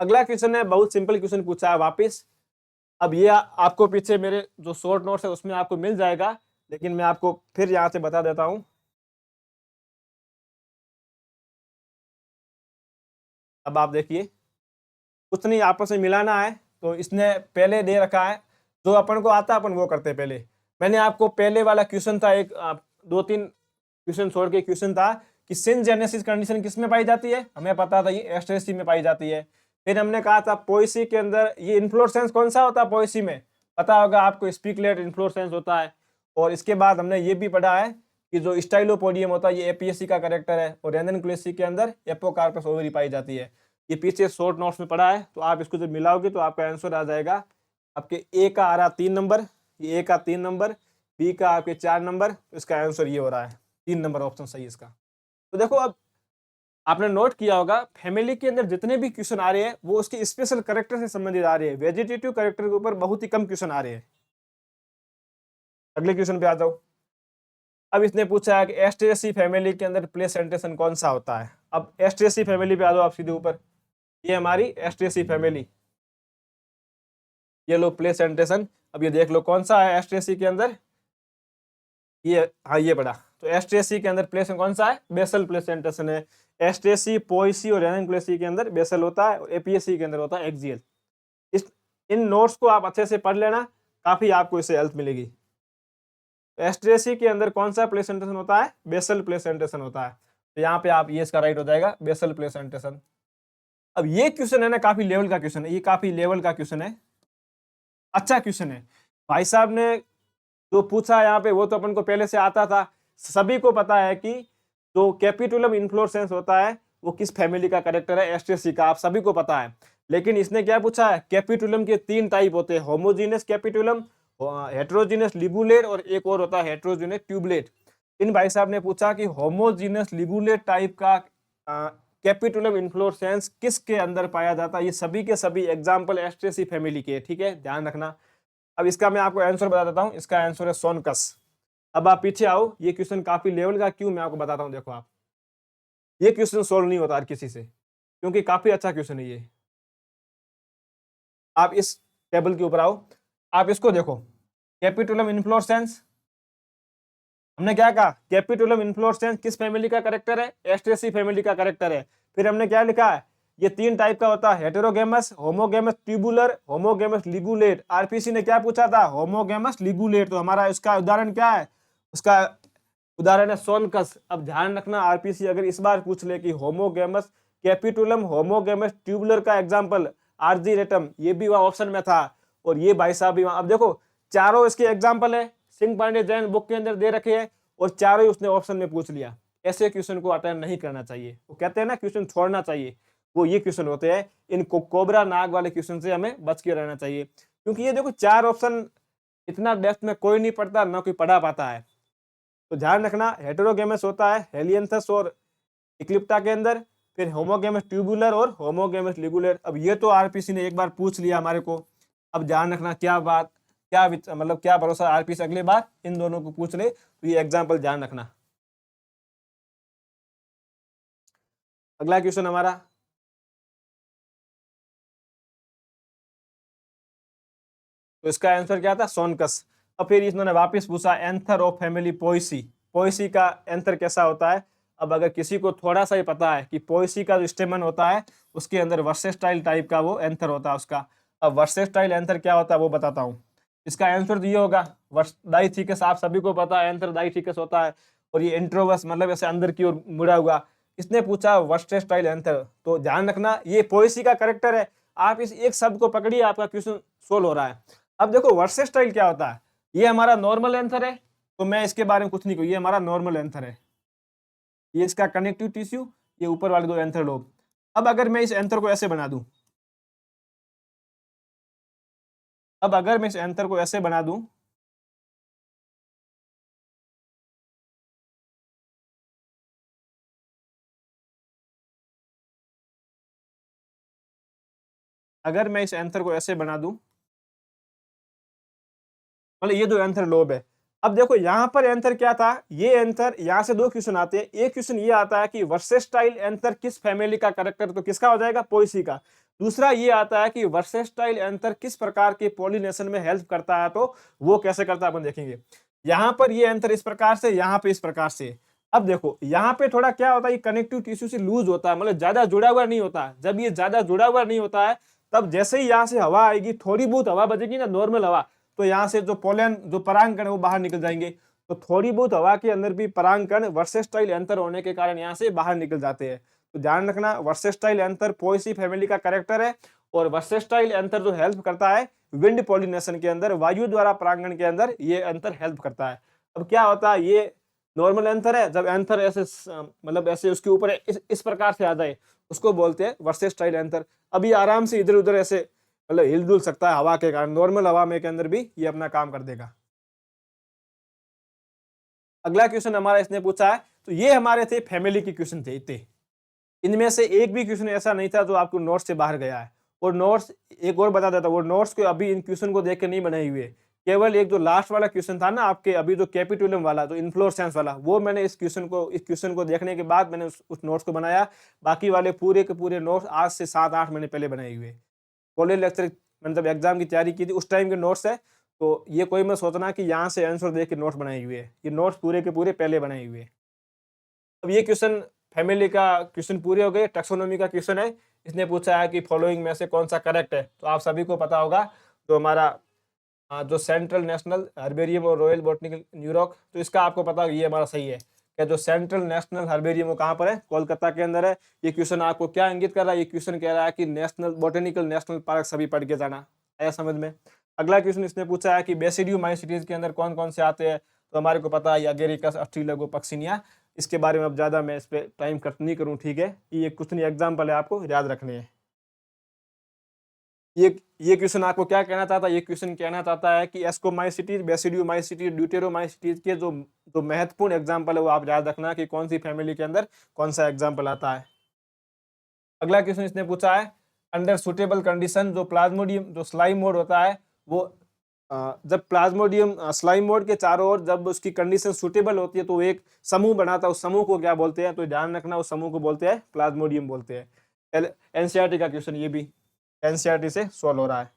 अगला क्वेश्चन है, बहुत सिंपल क्वेश्चन पूछा है वापिस। अब ये आपको पीछे मेरे जो शॉर्ट नोट्स है उसमें आपको मिल जाएगा, लेकिन मैं आपको फिर यहाँ से बता देता हूँ। अब आप देखिए, कुछ नहीं, आपस में मिलाना है। तो इसने पहले दे रखा है, जो अपन को आता है अपन वो करते हैं पहले। मैंने आपको पहले वाला क्वेश्चन था, एक 2-3 क्वेश्चन छोड़ के क्वेश्चन था कि सिंजेनेसिस कंडीशन किस में पाई जाती है, हमें पता था ये एस्ट्रेसी में पाई जाती है। फिर हमने कहा था पोएसी के अंदर ये इन्फ्लोरेसेंस कौन सा होता है, पोएसी में पता होगा आपको, स्पिकलेट इन्फ्लोरेसेंस होता है। और इसके बाद हमने ये भी पढ़ा है कि जो स्टाइलोपोडियम होता है ये एपीएससी का कैरेक्टर है, और रेननक्लेसी के अंदर एपोकार्पस ओवरी पाई जाती है। ये पीछे शॉर्ट नोट्स में पढ़ा है, तो आप इसको जब मिलाओगे तो आपका आंसर आ जाएगा आपके ए का आ रहा 3 नंबर, ये ए का 3 नंबर, बी का आपके 4 नंबर, तो इसका आंसर ये हो रहा है 3 नंबर ऑप्शन सही इसका। तो देखो अब आपने नोट किया होगा फैमिली के अंदर जितने भी क्वेश्चन आ रहे हैं वो उसके स्पेशल कैरेक्टर से संबंधित आ रहे हैं, वेजिटेटिव कैरेक्टर के ऊपर बहुत ही कम क्वेश्चन आ रहे हैं। अगले क्वेश्चन पे आ जाओ। अब इसने पूछा है कि एस्ट्रेसी फैमिली के अंदर प्लेसेंटेशन कौन सा होता है। अब एस्ट्रेसी फैमिली पे आ जाओ आप सीधे ऊपर, ये हमारी एस्ट्रेसी फैमिली, ये लो प्लेसेंटेशन। अब ये देख लो कौन सा है एस्ट्रेसी के अंदर, ये हाँ ये पढ़ा। तो एस्ट्रेसी के अंदर प्लेसेंट कौन सा है, बेसल प्लेसेंटेशन है। एस्ट्रेसी, पोएसी और रेननक्लेसी के अंदर बेसल होता है, और एपीएससी के अंदर होता है एक्सियल। इन नोट्स को आप अच्छे से पढ़ लेना, काफी आपको इससे हेल्प मिलेगी। एस्ट्रेसी के अंदर कौन सा प्लेसेंटेशन होता है, बेसल प्लेसेंटेशन होता है। तो यहाँ पे आप ये इसका राइट हो जाएगा बेसल प्लेसेंटेशन। अब ये क्वेश्चन है ना काफी लेवल का क्वेश्चन है, ये काफी लेवल का क्वेश्चन है, अच्छा क्वेश्चन है। भाई साहब ने जो पूछा यहाँ पे वो तो अपन को पहले से आता था, सभी को पता है कि जो कैपिटुलम इन्फ्लोरेसेंस होता है वो किस फैमिली का कैरेक्टर है, एस्ट्रेसी का, आप सभी को पता है। लेकिन इसने क्या पूछा है, कैपिटुलम के 3 टाइप होते हैं, होमोजीनियस कैपिटुलम, हेट्रोजीनियस लिबुलेट, और एक और होता है हेट्रोजीनियस ट्यूबलेट। इन भाई साहब ने पूछा कि होमोजीनियस लिबुलेट टाइप का कैपिटुलम इन्फ्लोरेसेंस किसके अंदर पाया जाता है। ये सभी के सभी एग्जाम्पल एस्ट्रेसी फैमिली के, ठीक है, ध्यान रखना। अब इसका मैं आपको आंसर बता देता हूँ, इसका आंसर है सोनकस। अब आप पीछे आओ, ये क्वेश्चन काफी लेवल का क्यों मैं आपको बताता हूँ। देखो आप, ये क्वेश्चन सोल्व नहीं होता हर किसी से, क्योंकि काफी अच्छा क्वेश्चन है ये। आप इस टेबल के ऊपर आओ, आप इसको देखो, कैपिटुलम इन्फ्लोरेसेंस हमने क्या कहा, कैपिटुलम इन्फ्लोरेसेंस किस फैमिली का कैरेक्टर है, एस्ट्रेसी फैमिली का कैरेक्टर है। फिर हमने क्या लिखा है, ये 3 टाइप का होता है, हेटेरोगेमस, होमोगेमस ट्यूबुलर, होमोगेमस लिगुलेट। आरपीसी ने क्या पूछा था, होमोगेमस लिगुलेट, तो हमारा इसका उदाहरण क्या है, उसका उदाहरण है सोनकस। अब ध्यान रखना आरपीसी अगर इस बार पूछ ले कि होमोगेमस कैपिटुलम होमोगेमस ट्यूबुलर का एग्जांपल आरजी रेटम, ये भी वहां ऑप्शन में था, और ये भाई साहब भी वहां। अब देखो चारों इसके एग्जांपल है, सिंह पांडे जैन बुक के अंदर दे रखे हैं, और चारों ही उसने ऑप्शन में पूछ लिया। ऐसे क्वेश्चन को अटेंड नहीं करना चाहिए, वो कहते हैं ना क्वेश्चन छोड़ना चाहिए, वो ये क्वेश्चन होते हैं। इन कोबरा नाग वाले क्वेश्चन से हमें बच के रहना चाहिए, क्योंकि ये देखो 4 ऑप्शन इतना डेप्थ में कोई नहीं पढ़ता, ना कोई पढ़ा पाता है। तो ध्यान रखना, हेटेरोगेमस होता है हेलियंथस और इक्लिप्टा के अंदर, फिर होमोगेमस ट्यूबुलर और होमोगेमस लिगुलर। अब ये तो आरपीसी ने एक बार पूछ लिया हमारे को, अब ध्यान रखना क्या बात, क्या मतलब क्या भरोसा आरपीसी अगली बार इन दोनों को पूछ ले, तो ये एग्जाम्पल ध्यान रखना। अगला क्वेश्चन हमारा, तो इसका आंसर क्या था, सोनकस। अब फिर इन्होंने वापस पूछा anther of family Poaceae, Poaceae का एंथर कैसा होता है। अब अगर किसी को थोड़ा सा ही पता है कि पोएसी का जो स्टेमन होता है उसके अंदर वर्सेटाइल टाइप का वो एंथर होता है उसका। अब वर्सेटाइल एंथर क्या होता है वो बताता हूँ। इसका आंसर ये होगा डाइथिकस, आप सभी को पता है एंथर डाइथिकस होता है, और ये इंट्रोवस मतलब ऐसे अंदर की ओर मुड़ा हुआ। इसने पूछा वर्सेटाइल एंथर, तो ध्यान रखना ये पोएसी का कैरेक्टर है। आप इस एक शब्द को पकड़िए, आपका क्वेश्चन सोल्व हो रहा है। अब देखो वर्सेटाइल क्या होता है, ये हमारा नॉर्मल एंथर है, तो मैं इसके बारे में कुछ नहीं कहूँ, ये हमारा नॉर्मल एंथर है, ये इसका कनेक्टिव टिश्यू, ये ऊपर वाले 2 एंथर लोब। अब अगर मैं इस एंथर को ऐसे बना दूं, अब अगर मैं इस एंथर को ऐसे बना दूं, अगर मैं इस एंथर को ऐसे बना दूं, मतलब ये 2 एंथर लोब है। अब देखो यहाँ पर एंथर क्या था, ये एंथर, यहाँ से 2 क्वेश्चन आते हैं। एक क्वेश्चन ये आता है कि वर्सेटाइल एंथर किस फैमिली का कैरेक्टर, तो किसका हो जाएगा, पोएसी का। दूसरा ये आता है कि वर्सेटाइल एंथर किस प्रकार के पॉलिनेशन में हेल्प करता है, तो वो कैसे करता है अपन देखेंगे। यहाँ पर ये एंथर इस प्रकार से, यहाँ पे इस प्रकार से। अब देखो यहाँ पे थोड़ा क्या होता है, ये कनेक्टिव टिश्यू से लूज होता है, मतलब ज्यादा जुड़ा हुआ नहीं होता। जब ये ज्यादा जुड़ा हुआ नहीं होता है, तब जैसे ही यहाँ से हवा आएगी, थोड़ी बहुत हवा बजेगी ना, नॉर्मल हवा, तो यहाँ से जो पोलन जो परागकण है वो बाहर निकल जाएंगे। तो थोड़ी बहुत हवा के अंदर भी परागकण वर्सेटाइल एंथर होने के कारण यहाँ से बाहर निकल जाते हैं। तो ध्यान रखना, वर्सेटाइल एंथर पोएसी फैमिली का कैरेक्टर है और वर्सेटाइल एंथर जो हेल्प करता है विंड पॉलिनेशन के अंदर, वायु द्वारा परागण के अंदर ये एंथर हेल्प करता है। अब क्या होता है, ये नॉर्मल एंथर है, जब एंथर ऐसे मतलब ऐसे उसके ऊपर इस प्रकार से आ जाए उसको बोलते हैं वर्सेटाइल एंथर। अभी आराम से इधर उधर ऐसे मतलब हिलजुल सकता है हवा के कारण, नॉर्मल हवा में के अंदर भी ये अपना काम कर देगा। अगला क्वेश्चन हमारा इसने पूछा है, तो ये हमारे थे फैमिली के क्वेश्चन थे। इनमें से एक भी क्वेश्चन ऐसा नहीं था जो आपको नोट्स से बाहर गया है। और नोट्स एक और बता देता हूं, वो नोट्स को अभी इन क्वेश्चन को देख के नहीं बनाए हुए, केवल एक जो लास्ट वाला क्वेश्चन था ना आपके अभी जो कैपिटुलम वाला जो इन्फ्लोरेसेंस वाला, वो मैंने इस क्वेश्चन को देखने के बाद मैंने उस नोट्स को बनाया। बाकी वाले पूरे के पूरे नोट्स आज से 7-8 महीने पहले बनाए हुए। कॉलेज लेक्चर मतलब एग्जाम की तैयारी की थी उस टाइम के नोट्स है। तो ये कोई मत सोचना कि यहाँ से आंसर देख के नोट्स बनाए हुए, ये नोट्स पूरे के पूरे पहले बनाए हुए। अब ये क्वेश्चन फैमिली का क्वेश्चन पूरे हो गए। टैक्सोनॉमी का क्वेश्चन है, इसने पूछा है कि फॉलोइंग में से कौन सा करेक्ट है। तो आप सभी को पता होगा जो हमारा जो सेंट्रल नेशनल हर्बेरियम और रॉयल बॉटनिकल न्यूयॉर्क, तो इसका आपको पता होगा ये हमारा सही है। क्या जो सेंट्रल नेशनल हर्बेरियम वो कहाँ पर है, कोलकाता के अंदर है। ये क्वेश्चन आपको क्या इंगित कर रहा है, ये क्वेश्चन कह रहा है कि नेशनल बॉटनिकल नेशनल पार्क सभी पढ़ के जाना, आया समझ में। अगला क्वेश्चन इसने पूछा है कि बेसिडियोमाइसीटीज के अंदर कौन कौन से आते हैं। तो हमारे को पता है अगेरिकस, अस्ट्रेलोगोपक्सिनिया। इसके बारे में अब ज्यादा मैं इस पर टाइम कट नहीं करूँ, ठीक है। ये कुछ नहीं एग्जाम्पल है, आपको याद रखने हैं। ये क्वेश्चन आपको क्या कहना चाहता है, ये क्वेश्चन कहना चाहता है कि एस्कोमाइसिटीज, बेसिडियोमाइसिटीज, ड्यूटेरोमाइसिटीज के जो महत्वपूर्ण एग्जाम्पल है वो आप याद रखना कि कौन सी फैमिली के अंदर कौन सा एग्जाम्पल आता है। अगला क्वेश्चन इसने पूछा है, अंडर सुटेबल कंडीशन जो प्लाज्मोडियम जो स्लाइम मोड होता है वो जब प्लाज्मोडियम स्लाइम मोड के चारों ओर जब उसकी कंडीशन सुटेबल होती है तो एक समूह बनाता है, उस समूह को क्या बोलते हैं। तो ध्यान रखना, उस समूह को बोलते हैं प्लाज्मोडियम बोलते हैं। एनसीईआरटी का क्वेश्चन, ये भी एनसीईआरटी से सॉल्व हो रहा है।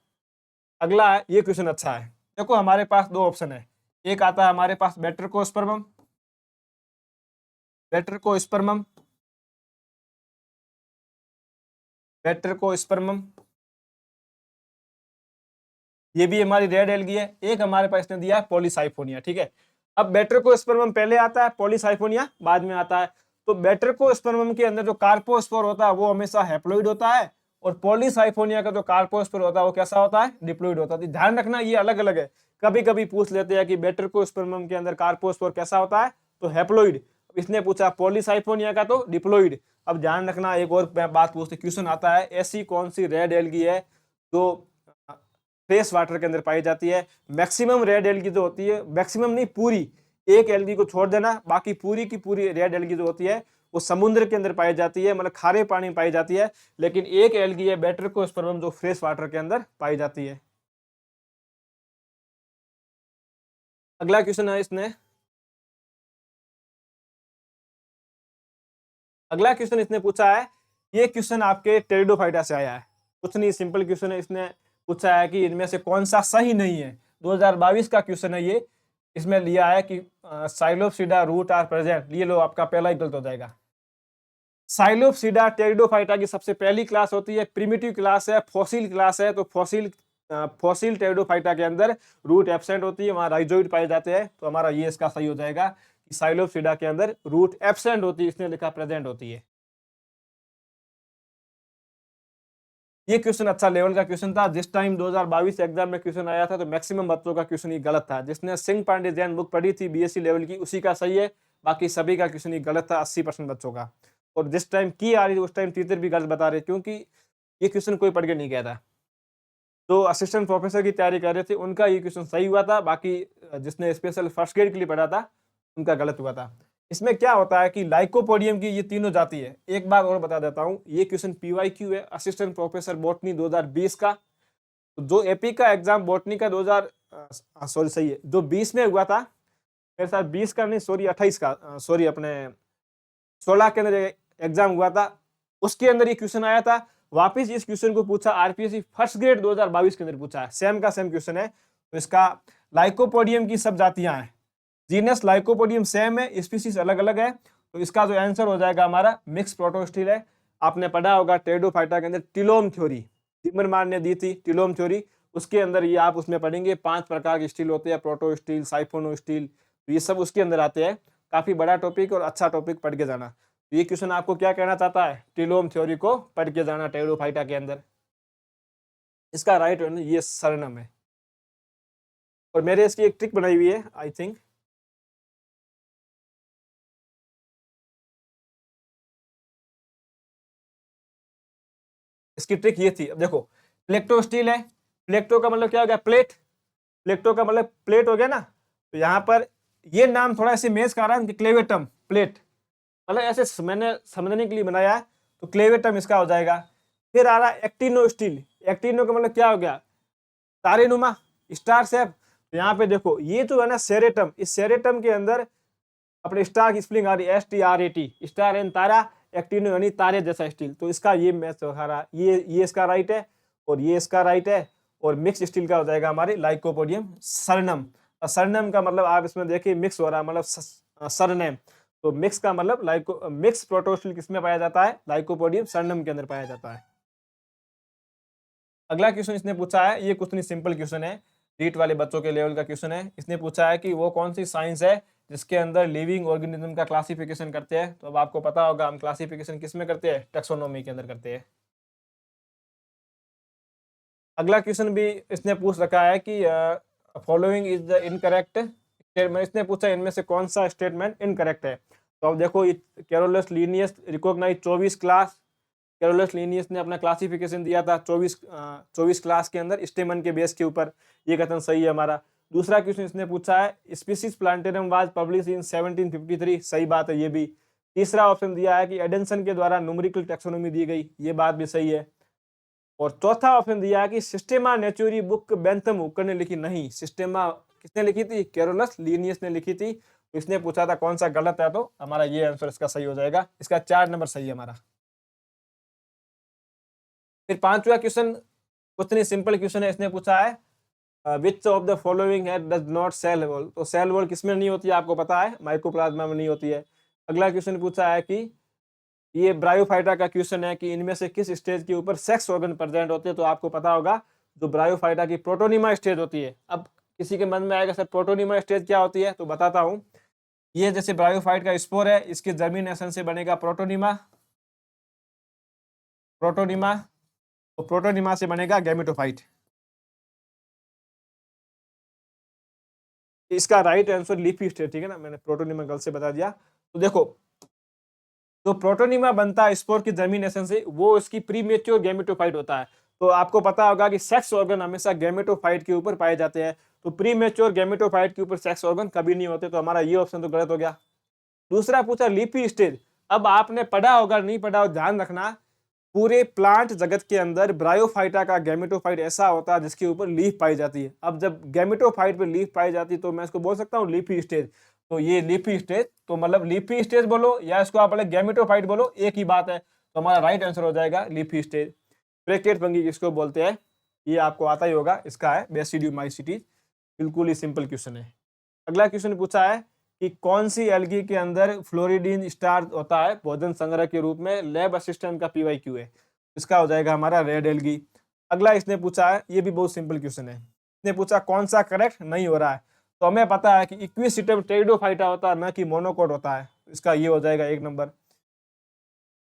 अगला है, ये क्वेश्चन अच्छा है। देखो हमारे पास दो ऑप्शन है, एक आता है हमारे पास बेट्रिकोस्पर्मम, बेट्रिकोस्पर्मम, बेट्रिकोस्पर्मम, ये भी हमारी रेड एल्गी है। एक हमारे पास इसने दिया है पॉलीसाइफोनिया, ठीक है। अब बेट्रिकोस्पर्मम पहले आता है, पॉलीसाइफोनिया बाद में आता है। तो बेट्रिकोस्पर्मम के अंदर जो कार्पोस्पोर होता है वो हमेशा हैप्लोइड होता है और पॉलीसाइफोनिया का जो कार्पोस्पोर होता है वो कैसा होता है, डिप्लोइड होता है। ध्यान रखना ये अलग अलग है, कभी कभी पूछ लेते हैं कि बेट्रिकोस्पर्मम के अंदर कार्पोस्पोर कैसा होता है, तो हैप्लोइड। इसने पूछा पॉलीसाइफोनिया का तो डिप्लोइड। अब ध्यान रखना एक और बात पूछते, क्वेश्चन आता है ऐसी कौन सी रेड एल्गी है जो फ्रेश वाटर के अंदर पाई जाती है। मैक्सिमम रेड एल्गी जो होती है, मैक्सिमम नहीं पूरी, एक एल्गी को छोड़ देना, बाकी पूरी की पूरी रेड एल्गी जो होती है वो समुद्र के अंदर पाई जाती है, मतलब खारे पानी में पाई जाती है। लेकिन एक एल्गी है बेट्रिकोस्पर्मम जो फ्रेश वाटर के अंदर पाई जाती है। अगला क्वेश्चन है इसने, अगला क्वेश्चन इसने पूछा है, ये क्वेश्चन आपके टेरिडोफाइटा से आया है। कुछ नहीं, सिंपल क्वेश्चन है। इसने पूछा है कि इनमें से कौन सा सही नहीं है। 2022 का क्वेश्चन है ये। इसमें लिया है कि साइलोप्सिडा रूट आर प्रेजेंट, ये लो आपका पहला ही गलत हो जाएगा। साइलोप्सिडा टेरिडोफाइटा की सबसे पहली क्लास होती है, प्रिमिटिव क्लास है, फॉसिल क्लास है। तो फॉसिल टेरिडोफाइटा के अंदर रूट एब्सेंट होती है, वहां राइजोइड पाए जाते हैं। तो हमारा ये इसका सही हो जाएगा कि साइलोप्सिडा के अंदर रूट एब्सेंट होती है, इसने लिखा प्रेजेंट होती है। ये क्वेश्चन अच्छा लेवल का क्वेश्चन था। जिस टाइम 2022 एग्जाम में क्वेश्चन आया था तो मैक्सिमम बच्चों का क्वेश्चन ही गलत था। जिसने सिंह पांडे जैन बुक पढ़ी थी बीएससी लेवल की उसी का सही है, बाकी सभी का क्वेश्चन ही गलत था 80% बच्चों का। और जिस टाइम की आ रही थी उस टाइम टीचर भी गलत बता रहे, क्योंकि ये क्वेश्चन कोई पढ़ के नहीं गया था। तो असिस्टेंट प्रोफेसर की तैयारी कर रहे थे उनका ये क्वेश्चन सही हुआ था, बाकी जिसने स्पेशल फर्स्ट ग्रेड के लिए पढ़ा था उनका गलत हुआ था। इसमें क्या होता है कि लाइकोपोडियम की ये तीनों जाति है। एक बार और बता देता हूं, ये क्वेश्चन पीवाईक्यू है, असिस्टेंट प्रोफेसर बॉटनी 2020 का। तो जो एपी का एग्जाम बॉटनी का 2020 में हुआ था, मेरे साथ 20 का नहीं सॉरी 28 का सॉरी अपने 16 के अंदर एग्जाम हुआ था, उसके अंदर ये क्वेश्चन आया था। वापिस इस क्वेश्चन को पूछा आरपीएससी फर्स्ट ग्रेड 2022 के अंदर पूछा है, सेम का सेम क्वेश्चन है। तो इसका लाइकोपोडियम की सब जातियां हैं, जीनस लाइकोपोडियम सेम है, स्पीसीज अलग अलग है। तो इसका जो आंसर हो जाएगा हमारा मिक्स प्रोटोस्टिल है। आपने पढ़ा होगा टेरिडोफाइटा के अंदर टिलोम थ्योरी, टिमरमान ने दी थी टिलोम थ्योरी, उसके अंदर ये आप उसमें पढ़ेंगे 5 प्रकार के स्टील होते हैं, प्रोटो स्टील, साइफोनो स्टील, तो ये सब उसके अंदर आते हैं। काफ़ी बड़ा टॉपिक और अच्छा टॉपिक पढ़ के जाना। तो ये क्वेश्चन आपको क्या कहना चाहता है, टिलोम थ्योरी को पढ़ के जाना टेरिडोफाइटा के अंदर। इसका राइट आंसर ये सरनम है। और मेरे इसकी एक ट्रिक बनाई हुई है आई थिंक, इसकी ट्रिक ये थी। अब देखो प्लेक्टो स्टील है, प्लेक्टो का मतलब क्या हो गया, प्लेट, प्लेक्टो का मतलब प्लेट हो गया ना। तो यहाँ पर ये नाम थोड़ा ऐसे मेज का आ रहा है कि क्लेवेटम प्लेट, मतलब ऐसे मैंने समझने के लिए बनाया है, तो क्लेवेटम इसका हो जाएगा। फिर आ रहा है एक्टिनो स्टील, एक्टिनो का मतलब क्या हो गया, तारेनुमा, स्टार शेप। तो यहाँ पे देखो ये जो है ना सेरेटम, इस सेरेटम के अंदर अपने स्टार की स्पेलिंग आ रही है STARAT, star and Tara, actino यानी तारे जैसा स्टील। तो इसका ये मैच हो रहा है, ये इसका राइट है और ये इसका राइट है। और मिक्स स्टील का हो जाएगा हमारे लाइकोपोडियम सरनम। सरनम का मतलब आप इसमें देखिए मिक्स हो रहा है, मतलब सरनेम। तो मिक्स का मतलब लाइको, मिक्स प्रोटो स्टील किसमें पाया जाता है, लाइकोपोडियम सरनम के अंदर पाया जाता है। अगला क्वेश्चन इसने पूछा है, ये कुछ नहीं सिंपल क्वेश्चन है, रीट वाले बच्चों के लेवल का क्वेश्चन है। इसने पूछा है कि वो कौन सी साइंस है जिसके अंदर लिविंग ऑर्गेनिज्म का क्लासिफिकेशन करते हैं। तो अब आपको पता होगा हम क्लासिफिकेशन किस में करते हैं, टैक्सोनॉमी के अंदर करते हैं। अगला क्वेश्चन भी इसने पूछ रखा है कि following is the incorrect statement. इसने पूछा इनमें से कौन सा स्टेटमेंट इनकरेक्ट है। तो अब देखो Carolus Linnaeus recognise 24 class, Carolus Linnaeus ने अपना क्लासिफिकेशन दिया था 24 क्लास के अंदर स्टेमन के बेस के ऊपर, ये कथन सही है हमारा। दूसरा क्वेश्चन इसने पूछा है species plantarum was publish in 1753, सही बात है ये भी। तीसरा ऑप्शन दिया है कि एडेंसन के द्वारा न्यूमेरिकल टैक्सोनॉमी दी गई, ये बात भी सही है। और चौथा ऑप्शन दिया है कि सिस्टेमा नेचुरी बुक बेंथम हुकर ने लिखी, नहीं, सिस्टेमा किसने लिखी थी, कैरोलस लीनियस ने लिखी थी। तो इसने पूछा था कौन सा गलत है, तो हमारा ये आंसर इसका सही हो जाएगा, इसका 4 नंबर सही है हमारा। फिर पांचवा क्वेश्चन कुछ नहीं सिंपल क्वेश्चन है। इसने पूछा है which of the following does not cell wall. तो सेल वॉल किसमें नहीं होती है, आपको पता है, माइकोप्लाज्मा में नहीं होती है। अगला क्वेश्चन पूछा है कि ये ब्रायोफाइटा का क्वेश्चन है कि इनमें से किस स्टेज के ऊपर सेक्स ऑर्गन प्रेजेंट होते हैं। तो आपको पता होगा जो ब्रायोफाइटा की प्रोटोनिमा स्टेज होती है। अब किसी के मन में आएगा सर प्रोटोनिमा स्टेज क्या होती है, तो बताता हूँ। ये जैसे ब्रायोफाइट का स्पोर है, इसके जर्मिनेशन से बनेगा प्रोटोनिमा, प्रोटोनिमा, तो प्रोटोनिमा से बनेगा गैमेटोफाइट। इसका राइट आंसर लीफी स्टेज, ठीक है ना, मैंने प्रोटोनिमा गलत से बता दिया। तो देखो जो प्रोटोनिमा बनता है स्पोर की जर्मिनेशन से, वो इसकी प्रीमेच्योर गैमेटोफाइट होता है। तो आपको पता होगा कि सेक्स ऑर्गन हमेशा गैमेटोफाइट के ऊपर पाए जाते हैं, तो प्रीमेच्योर गैमेटोफाइट के ऊपर सेक्स ऑर्गन कभी नहीं होते। तो हमारा ये ऑप्शन तो गलत हो गया। दूसरा पूछा लीफी स्टेज। अब आपने पढ़ा होगा नहीं पढ़ा हो, ध्यान रखना, पूरे प्लांट जगत के अंदर ब्रायोफाइटा का गैमेटोफाइट ऐसा होता है जिसके ऊपर लीफ पाई जाती है। अब जब गैमेटोफाइट पे लीफ पाई जाती है तो मैं इसको बोल सकता हूँ लीफी स्टेज। तो ये लीफी स्टेज, तो मतलब लीफी स्टेज बोलो या इसको आप बोले गैमेटोफाइट बोलो, एक ही बात है। तो हमारा राइट आंसर हो जाएगा लीफी स्टेज। ब्रैकेट फंगी किसको बोलते हैं, ये आपको आता ही होगा, इसका है बेसिडियोमाइसीटीज। बिल्कुल ही सिंपल क्वेश्चन है। अगला क्वेश्चन पूछा है कि कौन सी एल्गी के अंदर फ्लोरिडीन स्टार्च होता है भोजन संग्रह के रूप में, लैब असिस्टेंट का PYQ है, इसका हो जाएगा हमारा रेड एल्गी। अगला इसने पूछा है, ये भी बहुत सिंपल क्वेश्चन है। इसने पूछा कौन सा करेक्ट नहीं हो रहा है। तो हमें पता है कि इक्विसिटम टेरिडोफाइटा होता है, न कि मोनोकोट होता है, इसका ये हो जाएगा 1 नंबर।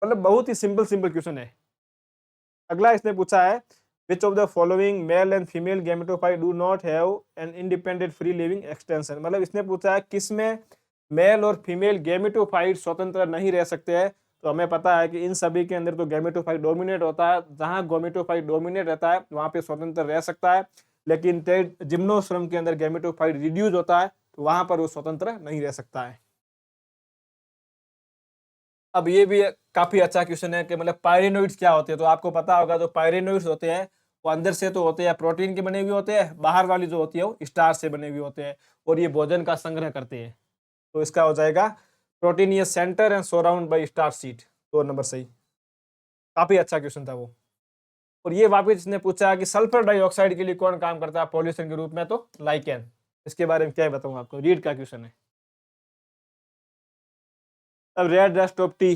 मतलब बहुत ही सिंपल क्वेश्चन है। अगला इसने पूछा है which of the following male and female gametophyte do not have an independent free living extension। मतलब इसने पूछा है किसमें मेल और फीमेल गैमेटोफाइट स्वतंत्र नहीं रह सकते हैं। तो हमें पता है कि इन सभी के अंदर तो गैमेटोफाइट डोमिनेट होता है, जहां गैमेटोफाइट डोमिनेट रहता है वहां पे स्वतंत्र रह सकता है, लेकिन जिम्नोस्पर्म के अंदर गैमेटोफाइट रिड्यूस होता है तो वहां पर वो स्वतंत्र नहीं रह सकता है। अब ये भी काफी अच्छा क्वेश्चन है कि मतलब पायरेनोइड्स क्या होते हैं। तो आपको पता होगा जो पायरेनोइड्स होते हैं वो अंदर से तो होते हैं प्रोटीन के बने हुए होते हैं, बाहर वाली जो होती है वो स्टार्च से बने हुए होते हैं, और ये भोजन का संग्रह करते हैं। तो इसका हो जाएगा प्रोटीन ये centre and surround by starch seat, 2 number सही। काफी अच्छा क्वेश्चन था वो। और ये वापिस इसने पूछा कि सल्फर डाइऑक्साइड के लिए कौन काम करता है पॉल्यूशन के रूप में, तो लाइकेन। इसके बारे में क्या बताऊं आपको, रीड का क्वेश्चन है। अब रेड डस्ट ऑफ टी,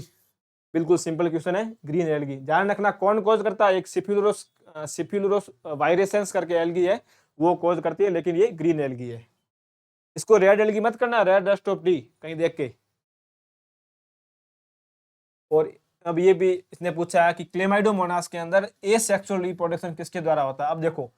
बिल्कुल सिंपल क्वेश्चन है, ग्रीन एल्गी। ध्यान रखना कौन कॉज करता है, एक सिफिलोरोस वायरेसेंस करके एल्गी है, वो कॉज करती है, लेकिन ये ग्रीन एल्गी है। इसको रेड एल्गी मत करना, रेड डस्ट ऑफ डी कहीं देख के। और अब ये भी इसने पूछा है कि क्लेमाइडोमोनास के अंदर एसेक्सुअल रिप्रोडक्शन किसके द्वारा होता है। अब देखो,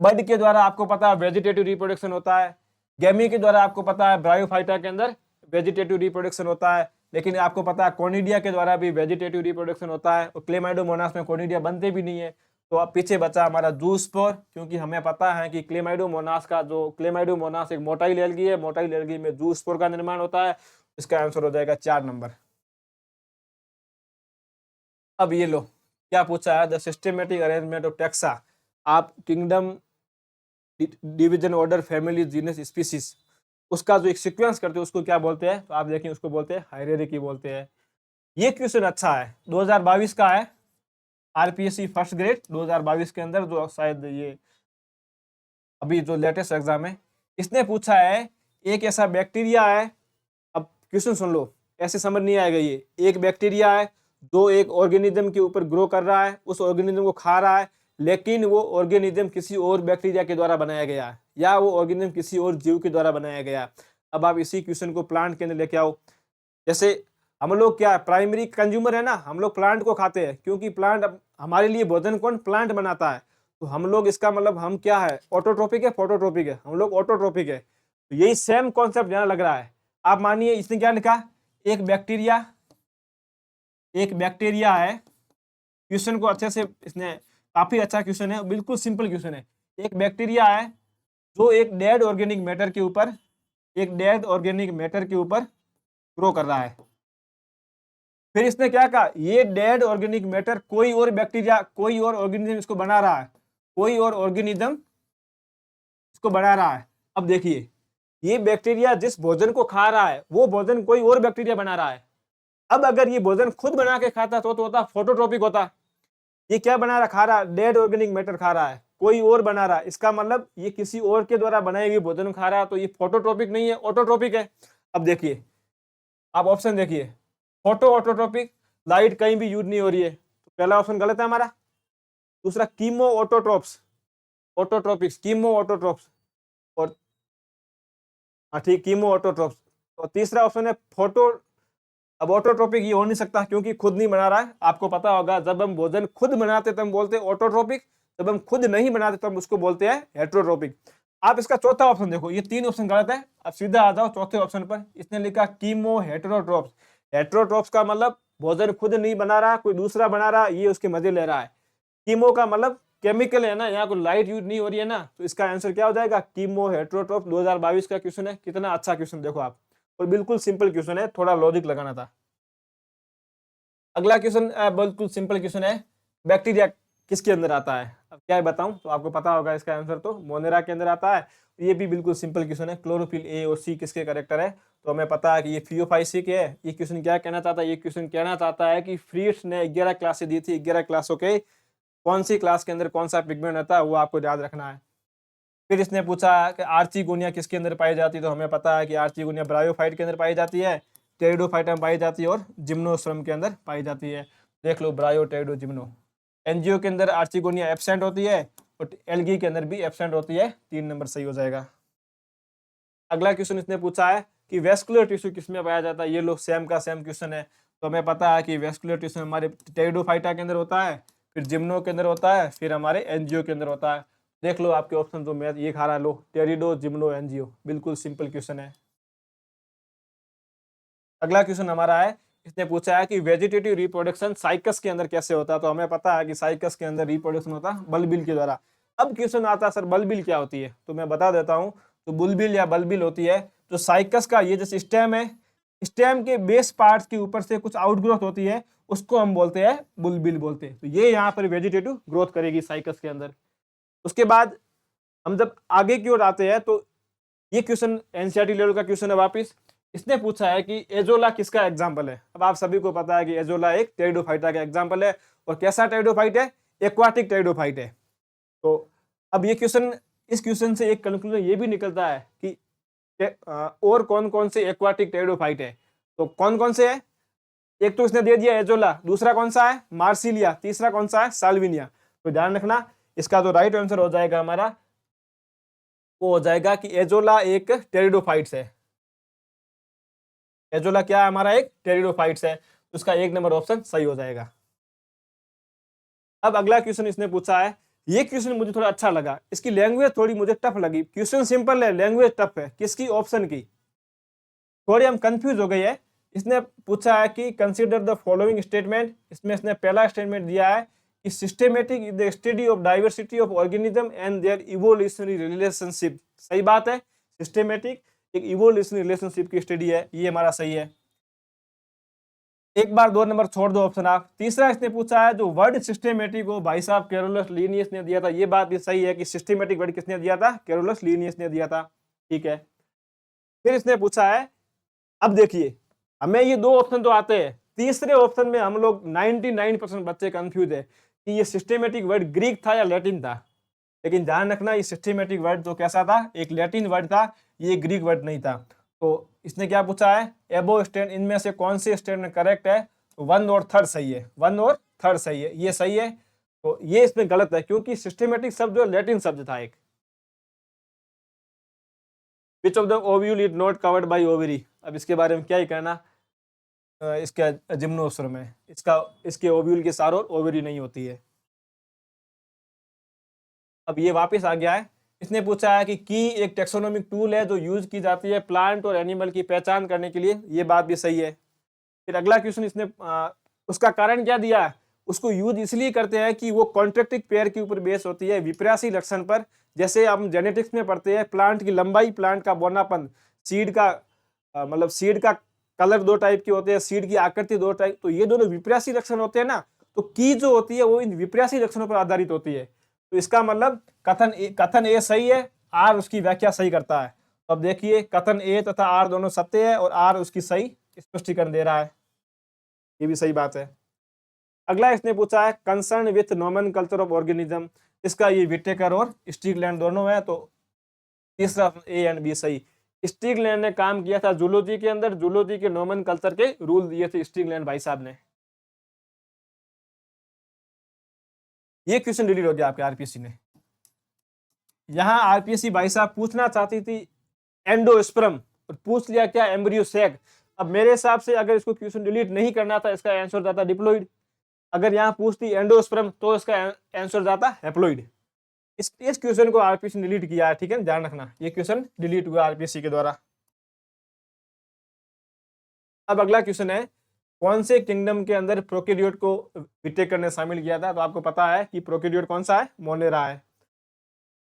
बर्ड के द्वारा आपको पता है वेजिटेटिव रिप्रोडक्शन होता है, गैमी के द्वारा आपको पता है ब्रायोफाइटा के अंदर वेजिटेटिव रिप्रोडक्शन होता है, लेकिन आपको पता है कोनिडिया के द्वारा भी वेजिटेटिव रिप्रोडक्शन होता है, और क्लेमाइडोमोनास में कोनिडिया बनते भी नहीं है। तो अब पीछे बचा हमारा जूस्पोर, क्योंकि हमें पता है कि क्लेमाइडोमोनास एक मोटाइल एल्गी है, मोटाइल एल्गी में जूस्पोर का निर्माण होता है। इसका आंसर हो जाएगा 4 नंबर। अब ये लो क्या पूछा है, the systematic arrangement of taxa. आप kingdom, division, order, family, genus, species, उसका जो एक सीक्वेंस करते हैं उसको क्या बोलते हैं, तो आप देखें उसको बोलते हैं हायरार्की बोलते हैं। ये क्वेश्चन अच्छा है, 2022 का है, आरपीएससी फर्स्ट ग्रेड 2022 के अंदर, जो शायद ये अभी जो लेटेस्ट एग्जाम है, इसने पूछा है एक ऐसा बैक्टीरिया है। अब क्वेश्चन सुन लो, ऐसे समझ नहीं आएगा। ये एक बैक्टीरिया है जो एक ऑर्गेनिज्म के ऊपर ग्रो कर रहा है, उस ऑर्गेनिज्म को खा रहा है, लेकिन वो ऑर्गेनिज्म किसी और बैक्टीरिया के द्वारा बनाया गया है, या वो ऑर्गेनिज्म किसी और जीव के द्वारा बनाया गया है। अब आप इसी क्वेश्चन को प्लांट के अंदर लेके आओ। जैसे हम लोग क्या प्राइमरी कंज्यूमर है ना, हम लोग प्लांट को खाते हैं, क्योंकि प्लांट हमारे लिए भोजन कौन, प्लांट बनाता है। तो हम लोग, इसका मतलब हम क्या है, ऑटोट्रोपिक है, फोटोट्रोपिक है, हम लोग ऑटोट्रोपिक है। तो यही सेम कॉन्सेप्ट यहाँ लग रहा है। आप मानिए इसने क्या लिखा, एक बैक्टीरिया है। क्वेश्चन को अच्छे से, इसने काफी अच्छा क्वेश्चन है, बिल्कुल सिंपल क्वेश्चन है। एक बैक्टीरिया है जो एक डेड ऑर्गेनिक मैटर के ऊपर ग्रो कर रहा है। फिर इसने क्या कहा, ये डेड ऑर्गेनिक मैटर कोई और बैक्टीरिया, कोई और ऑर्गेनिज्म इसको बना रहा है, कोई और ऑर्गेनिज्म इसको बना रहा है। अब देखिए, ये बैक्टीरिया जिस भोजन को खा रहा है, वो भोजन कोई और बैक्टीरिया बना रहा है। अब अगर ये भोजन खुद बना के खाता तो होता फोटोट्रोपिक होता। ये क्या बना रहा, खा रहा, डेड ऑर्गेनिक मैटर खा रहा है, कोई और बना रहा है, इसका मतलब ये किसी और के द्वारा बनाई गई भोजन खा रहा है, तो ये फोटोट्रोपिक नहीं है, ऑटोट्रोपिक है। अब देखिए, आप ऑप्शन देखिए, फोटो ऑटोट्रोपिक, लाइट कहीं भी यूज नहीं हो रही है, तो पहला ऑप्शन गलत है हमारा। दूसरा कीमो ऑटोट्रोप्स, ऑटोट्रोपिक्स, कीमो ऑटोट्रोप्स, और हाँ ठीक, कीमो ऑटोट्रोप्स। और तीसरा ऑप्शन है फोटो। अब ऑटोट्रोपिक ये हो नहीं सकता, क्योंकि खुद नहीं बना रहा है। आपको पता होगा, जब हम भोजन खुद बनाते तब हम बोलते हैं ऑटोट्रोपिक, जब हम खुद नहीं बनाते तब उसको बोलते हैं हेट्रोट्रोपिक। आप इसका चौथा ऑप्शन देखो, ये 3 ऑप्शन गलत है। अब सीधा आ जाओ चौथे ऑप्शन पर, इसने लिखा कीमो हेट्रोट्रोप्स। हेट्रोट्रोप्स का मतलब भोजन खुद नहीं बना रहा, कोई दूसरा बना रहा, ये उसके मजे ले रहा है। कीमो का मतलब केमिकल है ना, यहाँ कोई लाइट यूज नहीं हो रही है ना, तो इसका आंसर क्या हो जाएगा, कीमो हेट्रोट्रोप। 2022 का क्वेश्चन है, कितना अच्छा क्वेश्चन देखो आप, और बिल्कुल सिंपल क्वेश्चन है, थोड़ा लॉजिक लगाना था। अगला क्वेश्चन बिल्कुल सिंपल क्वेश्चन है, बैक्टीरिया किसके अंदर आता है। अब क्या बताऊं, तो आपको पता होगा इसका आंसर, तो मोनेरा के अंदर आता है। ये भी बिल्कुल सिंपल क्वेश्चन है, क्लोरोफिल ए और सी किसके कैरेक्टर है, तो हमें पता है कि ये फियोफाइसिक है। ये क्वेश्चन क्या कहना चाहता है, ये क्वेश्चन कहना चाहता है कि फ्रीट्स ने 11 क्लासें दी थी, 11 क्लासों के कौन सी क्लास के अंदर कौन सा पिगमेंट आता है, वो आपको याद रखना है। फिर इसने पूछा कि आर्चिगोनिया किसके अंदर पाई जाती है, तो हमें पता है कि आर्चिगोनिया ब्रायोफाइट के अंदर पाई जाती है, टेरिडोफाइटा में पाई जाती है, और जिम्नोस्पर्म के अंदर पाई जाती है। देख लो, ब्रायो, टेरिडो, जिम्नो। एनजीओ के अंदर आर्चिगोनिया एब्सेंट होती है, और एल्गी के अंदर भी एब्सेंट होती है। 3 नंबर सही हो जाएगा। अगला क्वेश्चन इसने पूछा है कि वेस्कुलर टिश्यू किसमें पाया जाता है। ये लोग सेम का सेम क्वेश्चन है, तो हमें पता है कि वेस्कुलर टिश्यू हमारे टेरिडोफाइटा के अंदर होता है, फिर जिम्नो के अंदर होता है, फिर हमारे एनजीओ के अंदर होता है। देख लो आपके ऑप्शन, जो मैं ये खा रहा, लो, टेरिडो, जिम्नो, एनजीओ, बिल्कुल सिंपल क्वेश्चन है। अगला क्वेश्चन हमारा है, इसने पूछा है कि वेजिटेटिव रिप्रोडक्शन साइकस के अंदर कैसे होता है, तो हमें पता है कि साइकस के अंदर रिप्रोडक्शन होता है बल्बिल के द्वारा। अब क्वेश्चन आता है, सर बल्बिल क्या होती है, तो मैं बता देता हूं। तो बुलबिल या बल्बिल होती है, तो साइकस का ये जैसे स्टेम है, स्टेम के बेस पार्ट के ऊपर से कुछ आउटग्रोथ होती है, उसको हम बोलते हैं बुलबिल बोलते हैं। तो ये यहाँ पर वेजिटेटिव ग्रोथ करेगी साइकस के अंदर। उसके बाद हम जब आगे की ओर आते हैं, तो ये क्वेश्चन एनसीईआरटी लेवल का क्वेश्चन है वापिस। इसने पूछा है कि एजोला किसका एग्जाम्पल है। अब आप सभी को पता है कि एजोला एक टेरिडोफाइटा का एग्जाम्पल है, और कैसा टेरिडोफाइट है, एक्वाटिक टेरिडोफाइट है। तो अब ये क्वेश्चन, इस क्वेश्चन से एक कंक्लूजन ये भी निकलता है कि और कौन कौन से एक्वाटिक टेरिडोफाइट है, तो कौन कौन से है, एक तो इसने दे दिया एजोला, दूसरा कौन सा है मार्सिलिया, तीसरा कौन सा है साल्विनिया। तो ध्यान रखना, इसका जो राइट आंसर हो जाएगा हमारा वो हो जाएगा कि एजोला एक टेरिडोफाइट्स है। एजोला क्या है हमारा, एक टेरिडोफाइट्स है, तो उसका 1 नंबर ऑप्शन सही हो जाएगा। अब अगला क्वेश्चन इसने पूछा है, ये क्वेश्चन मुझे थोड़ा अच्छा लगा, इसकी लैंग्वेज थोड़ी मुझे टफ लगी। क्वेश्चन सिंपल है, लैंग्वेज टफ है। किसकी, ऑप्शन की। थोड़ी हम कंफ्यूज हो गए हैं। इसने पूछा है कि कंसीडर द फॉलोइंग स्टेटमेंट। इसमें इसने पहला स्टेटमेंट दिया है कि systematic is the study of diversity of organism and their evolutionary relationship. सही बात है, सिस्टेमेटिक एक इवोल्यूशनरी रिलेशनशिप की स्टडी है, ये हमारा सही है। एक बार 2 नंबर छोड़ दो ऑप्शन आप। तीसरा इसने पूछा है जो वर्ड सिस्टेमेटिक हो भाई साहब कैरोलस लीनियस ने दिया था, ये बात भी सही है कि सिस्टेमेटिक वर्ड किसने दिया था, कैरोलस लीनियस ने दिया था। ठीक है, फिर इसने पूछा है, अब देखिए हमें ये 2 ऑप्शन तो आते हैं, तीसरे ऑप्शन में हम लोग 99% बच्चे कंफ्यूज है कि ये सिस्टेमेटिक वर्ड ग्रीक था या लैटिन था। लेकिन ध्यान रखना, ये सिस्टेमेटिक वर्ड तो कैसा था, एक लैटिन वर्ड था, ये ग्रीक वर्ड नहीं था। तो इसने क्या पूछा है, एबो स्टैंड इनमें से कौन से स्टैंड करेक्ट है, 1 और 3 सही है, 1 और 3 सही है, ये सही है। तो ये इसमें गलत है क्योंकि सिस्टेमेटिक शब्द जो लैटिन शब्द था एक। विच of the ovule is not covered by ovary. अब इसके बारे में क्या ही कहना, इसका जिम्नोस्पर्म है, इसके ओव्यूल के सारों ओवरी नहीं होती है। अब ये वापस आ गया है, इसने पूछा है कि की एक टेक्सोनोमिक टूल है जो यूज की जाती है प्लांट और एनिमल की पहचान करने के लिए, ये बात भी सही है। फिर अगला क्वेश्चन इसने उसका कारण क्या दिया है, उसको यूज इसलिए करते हैं कि वो कॉन्ट्रैक्टिव पेयर के ऊपर बेस होती है, विपरासी लक्षण पर। जैसे हम जेनेटिक्स में पढ़ते हैं, प्लांट की लंबाई, प्लांट का बोनापन, सीड का मतलब सीड का कलर 2 टाइप के होते हैं, सीड की आकृति 2 टाइप, तो ये दोनों विपरासी लक्षण होते हैं ना, तो की जो होती है वो इन विपरासी लक्षणों पर आधारित होती है। तो इसका मतलब कथन ए सही है, आर उसकी व्याख्या सही करता है। तो अब देखिए कथन ए तथा आर दोनों सत्य है और आर उसकी सही स्पष्टीकरण दे रहा है, ये भी सही बात है। अगला इसने पूछा है concern with nomenclature of organism, इसका ये विटेकर और स्टिगलैंड दोनों है, तो तीसरा ए एंड बी सही। स्टिगलैंड ने काम किया था जूलॉजी के अंदर, जूलॉजी के नोमेनकल्चर के रूल दिए थे स्टिगलैंड भाई साहब ने। ये क्वेश्चन डिलीट हो गया आपके आरपीएससी ने। यहां आरपीएससी भाई साहब पूछना चाहती थी एंडोस्पर्म और पूछ लिया क्या, एम्ब्रियो सैक। अब मेरे हिसाब से अगर इसको क्वेश्चन डिलीट नहीं करना था, इसका आंसर जाता डिप्लॉइड। अगर यहाँ पूछती एंडोस्पर्म तो इसका आंसर जाता हैप्लॉइड। इस क्वेश्चन को आरपीएससी ने डिलीट किया है, ठीक है, ध्यान रखना, ये क्वेश्चन डिलीट हुआ आरपीएससी के द्वारा। अब अगला क्वेश्चन है, कौन से किंगडम के अंदर प्रोकैरियोट को विटेकर ने शामिल किया था। तो आपको पता है कि प्रोकैरियोट कौन सा है, मोनेरा है।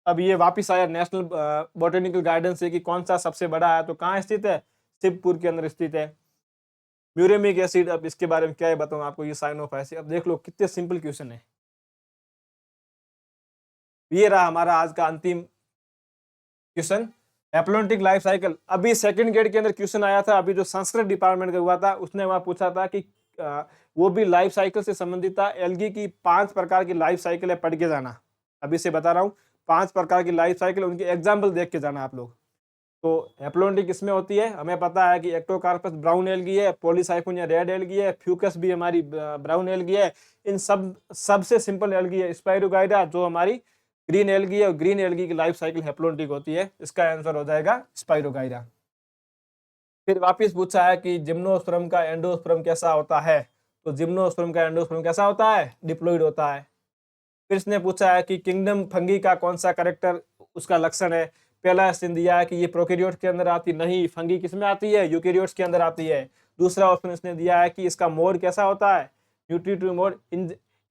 अब ये वापिस आया नेशनल बॉटेनिकल गार्डन से कि कौन सा सबसे बड़ा है, तो कहाँ स्थित है, शिवपुर के अंदर स्थित है। म्यूरेमिक एसिड, अब इसके बारे में क्या है बताऊं आपको, ये साइन ऑफ एसिड। अब देख लो कितने सिंपल क्वेश्चन है। ये रहा हमारा आज का अंतिम क्वेश्चन, हैप्लोनिक लाइफ साइकिल। अभी सेकंड ग्रेड के अंदर क्वेश्चन आया था, अभी जो संस्कृत डिपार्टमेंट का हुआ था उसने वहां पूछा था कि वो भी लाइफ साइकिल से संबंधित था। एल्गी की 5 प्रकार की लाइफ साइकिल है, पढ़ के जाना। अभी से बता रहा हूँ 5 प्रकार की लाइफ साइकिल, उनकी एग्जाम्पल देख के जाना आप लोग। तो हैप्लोनिक किसमें होती है, हमें पता है कि एक्टोकार्पस ब्राउन एल्गी है, पॉलीसाइफोनिया रेड एल्गी है, फ्यूकस भी हमारी ब्राउन एल्गी है। इन सबसे सिंपल एल्गी है स्पाइरोगाइडा जो हमारी ग्रीन एल्गी है, और ग्रीन एल्गी की लाइफ साइकिल हैप्लोनिक होती है। इसका आंसर हो जाएगा स्पाइरोगाइडा। फिर वापिस पूछा है कि जिम्नोस्पर्म का एंडोस्पर्म कैसा होता है, तो जिम्नोस्पर्म का एंडोस्पर्म कैसा होता है, डिप्लॉइड होता है। फिर इसने पूछा है कि किंगडम फंगी का कौन सा कैरेक्टर उसका लक्षण है। पहला ऑप्शन दिया है कि ये प्रोकैरियोट के अंदर आती नहीं, फंगी किसमें आती है, यूकैरियोट्स के अंदर आती है। दूसरा ऑप्शन इसने दिया है कि इसका मोड कैसा होता है, न्यूट्रिटिव मोड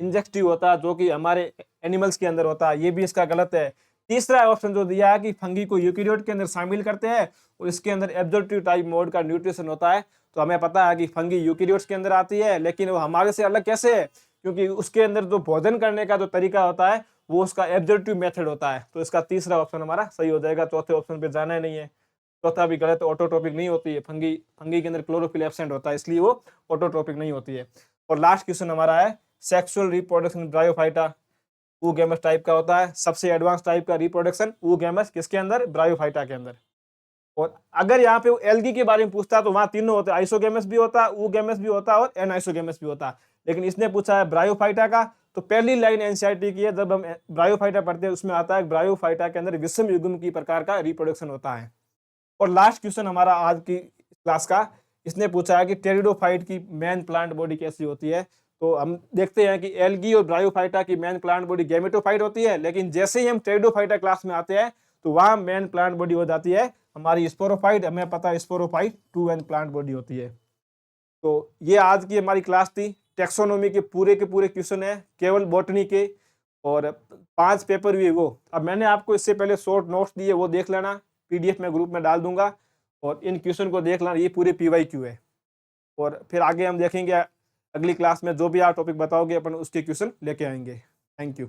इंजेक्टिव होता है, जो कि हमारे एनिमल्स के अंदर होता है, ये भी इसका गलत है। तीसरा ऑप्शन जो दिया है कि फंगी को यूकैरियोट के अंदर शामिल करते हैं और इसके अंदर एब्जॉर्प्टिव टाइप मोड का न्यूट्रिशन होता है, तो हमें पता है कि फंगी यूकैरियोट्स के अंदर आती है, लेकिन वो हमारे से अलग कैसे है, क्योंकि उसके अंदर जो भोजन करने का जो तरीका होता है वो उसका एब्जॉर्प्टिव मेथड होता है। तो इसका तीसरा ऑप्शन हमारा सही हो जाएगा, चौथे ऑप्शन पे जाना ही नहीं है। चौथा भी गलत, ऑटोट्रोपिक नहीं होती है फंगी, फंगी के अंदर क्लोरोफिल एब्सेंट होता है, इसलिए वो ऑटोट्रोपिक नहीं होती है। और लास्ट क्वेश्चन हमारा है sexual reproduction bryophyta oogamous type का होता है, सबसे एडवांस टाइप का रिप्रोडक्शन ऊगैमस किसके अंदर, ब्रायोफाइटा के अंदर। और अगर यहाँ पे वो एल्गी के बारे में पूछता तो वहाँ तीनों होते, आइसोगेमस भी होता, ऊगेमस भी होता और एनाइसोगेमस भी होता। लेकिन इसने पूछा है ब्रायोफाइटा का, तो पहली लाइन एनसीईआरटी की है, जब हम ब्रायोफाइटा पढ़ते हैं उसमें आता है ब्रायोफाइटा के अंदर विषम युग्म की प्रकार का रिप्रोडक्शन होता है। और लास्ट क्वेश्चन हमारा आज की क्लास का, इसने पूछा है कि टेरिडोफाइट की मेन प्लांट बॉडी कैसी होती है। तो हम देखते हैं कि एल्गी और ब्रायोफाइटा की मेन प्लांट बॉडी गैमेटोफाइट होती है, लेकिन जैसे ही हम टेरिडोफाइटा क्लास में आते हैं तो वहाँ मेन प्लांट बॉडी हो जाती है हमारी स्पोरोफाइट। हमें पता है स्पोरोफाइट 2n प्लांट बॉडी होती है। तो ये आज की हमारी क्लास थी। टेक्सोनोमी के पूरे क्वेश्चन है, केवल बॉटनी के, और 5 पेपर भी है वो। अब मैंने आपको इससे पहले शॉर्ट नोट्स दिए, वो देख लेना, पीडीएफ में ग्रुप में डाल दूंगा, और इन क्वेश्चन को देख लेना, ये पूरे पीवाईक्यू है। और फिर आगे हम देखेंगे अगली क्लास में जो भी आप टॉपिक बताओगे अपन उसके क्वेश्चन लेके आएंगे। Thank you.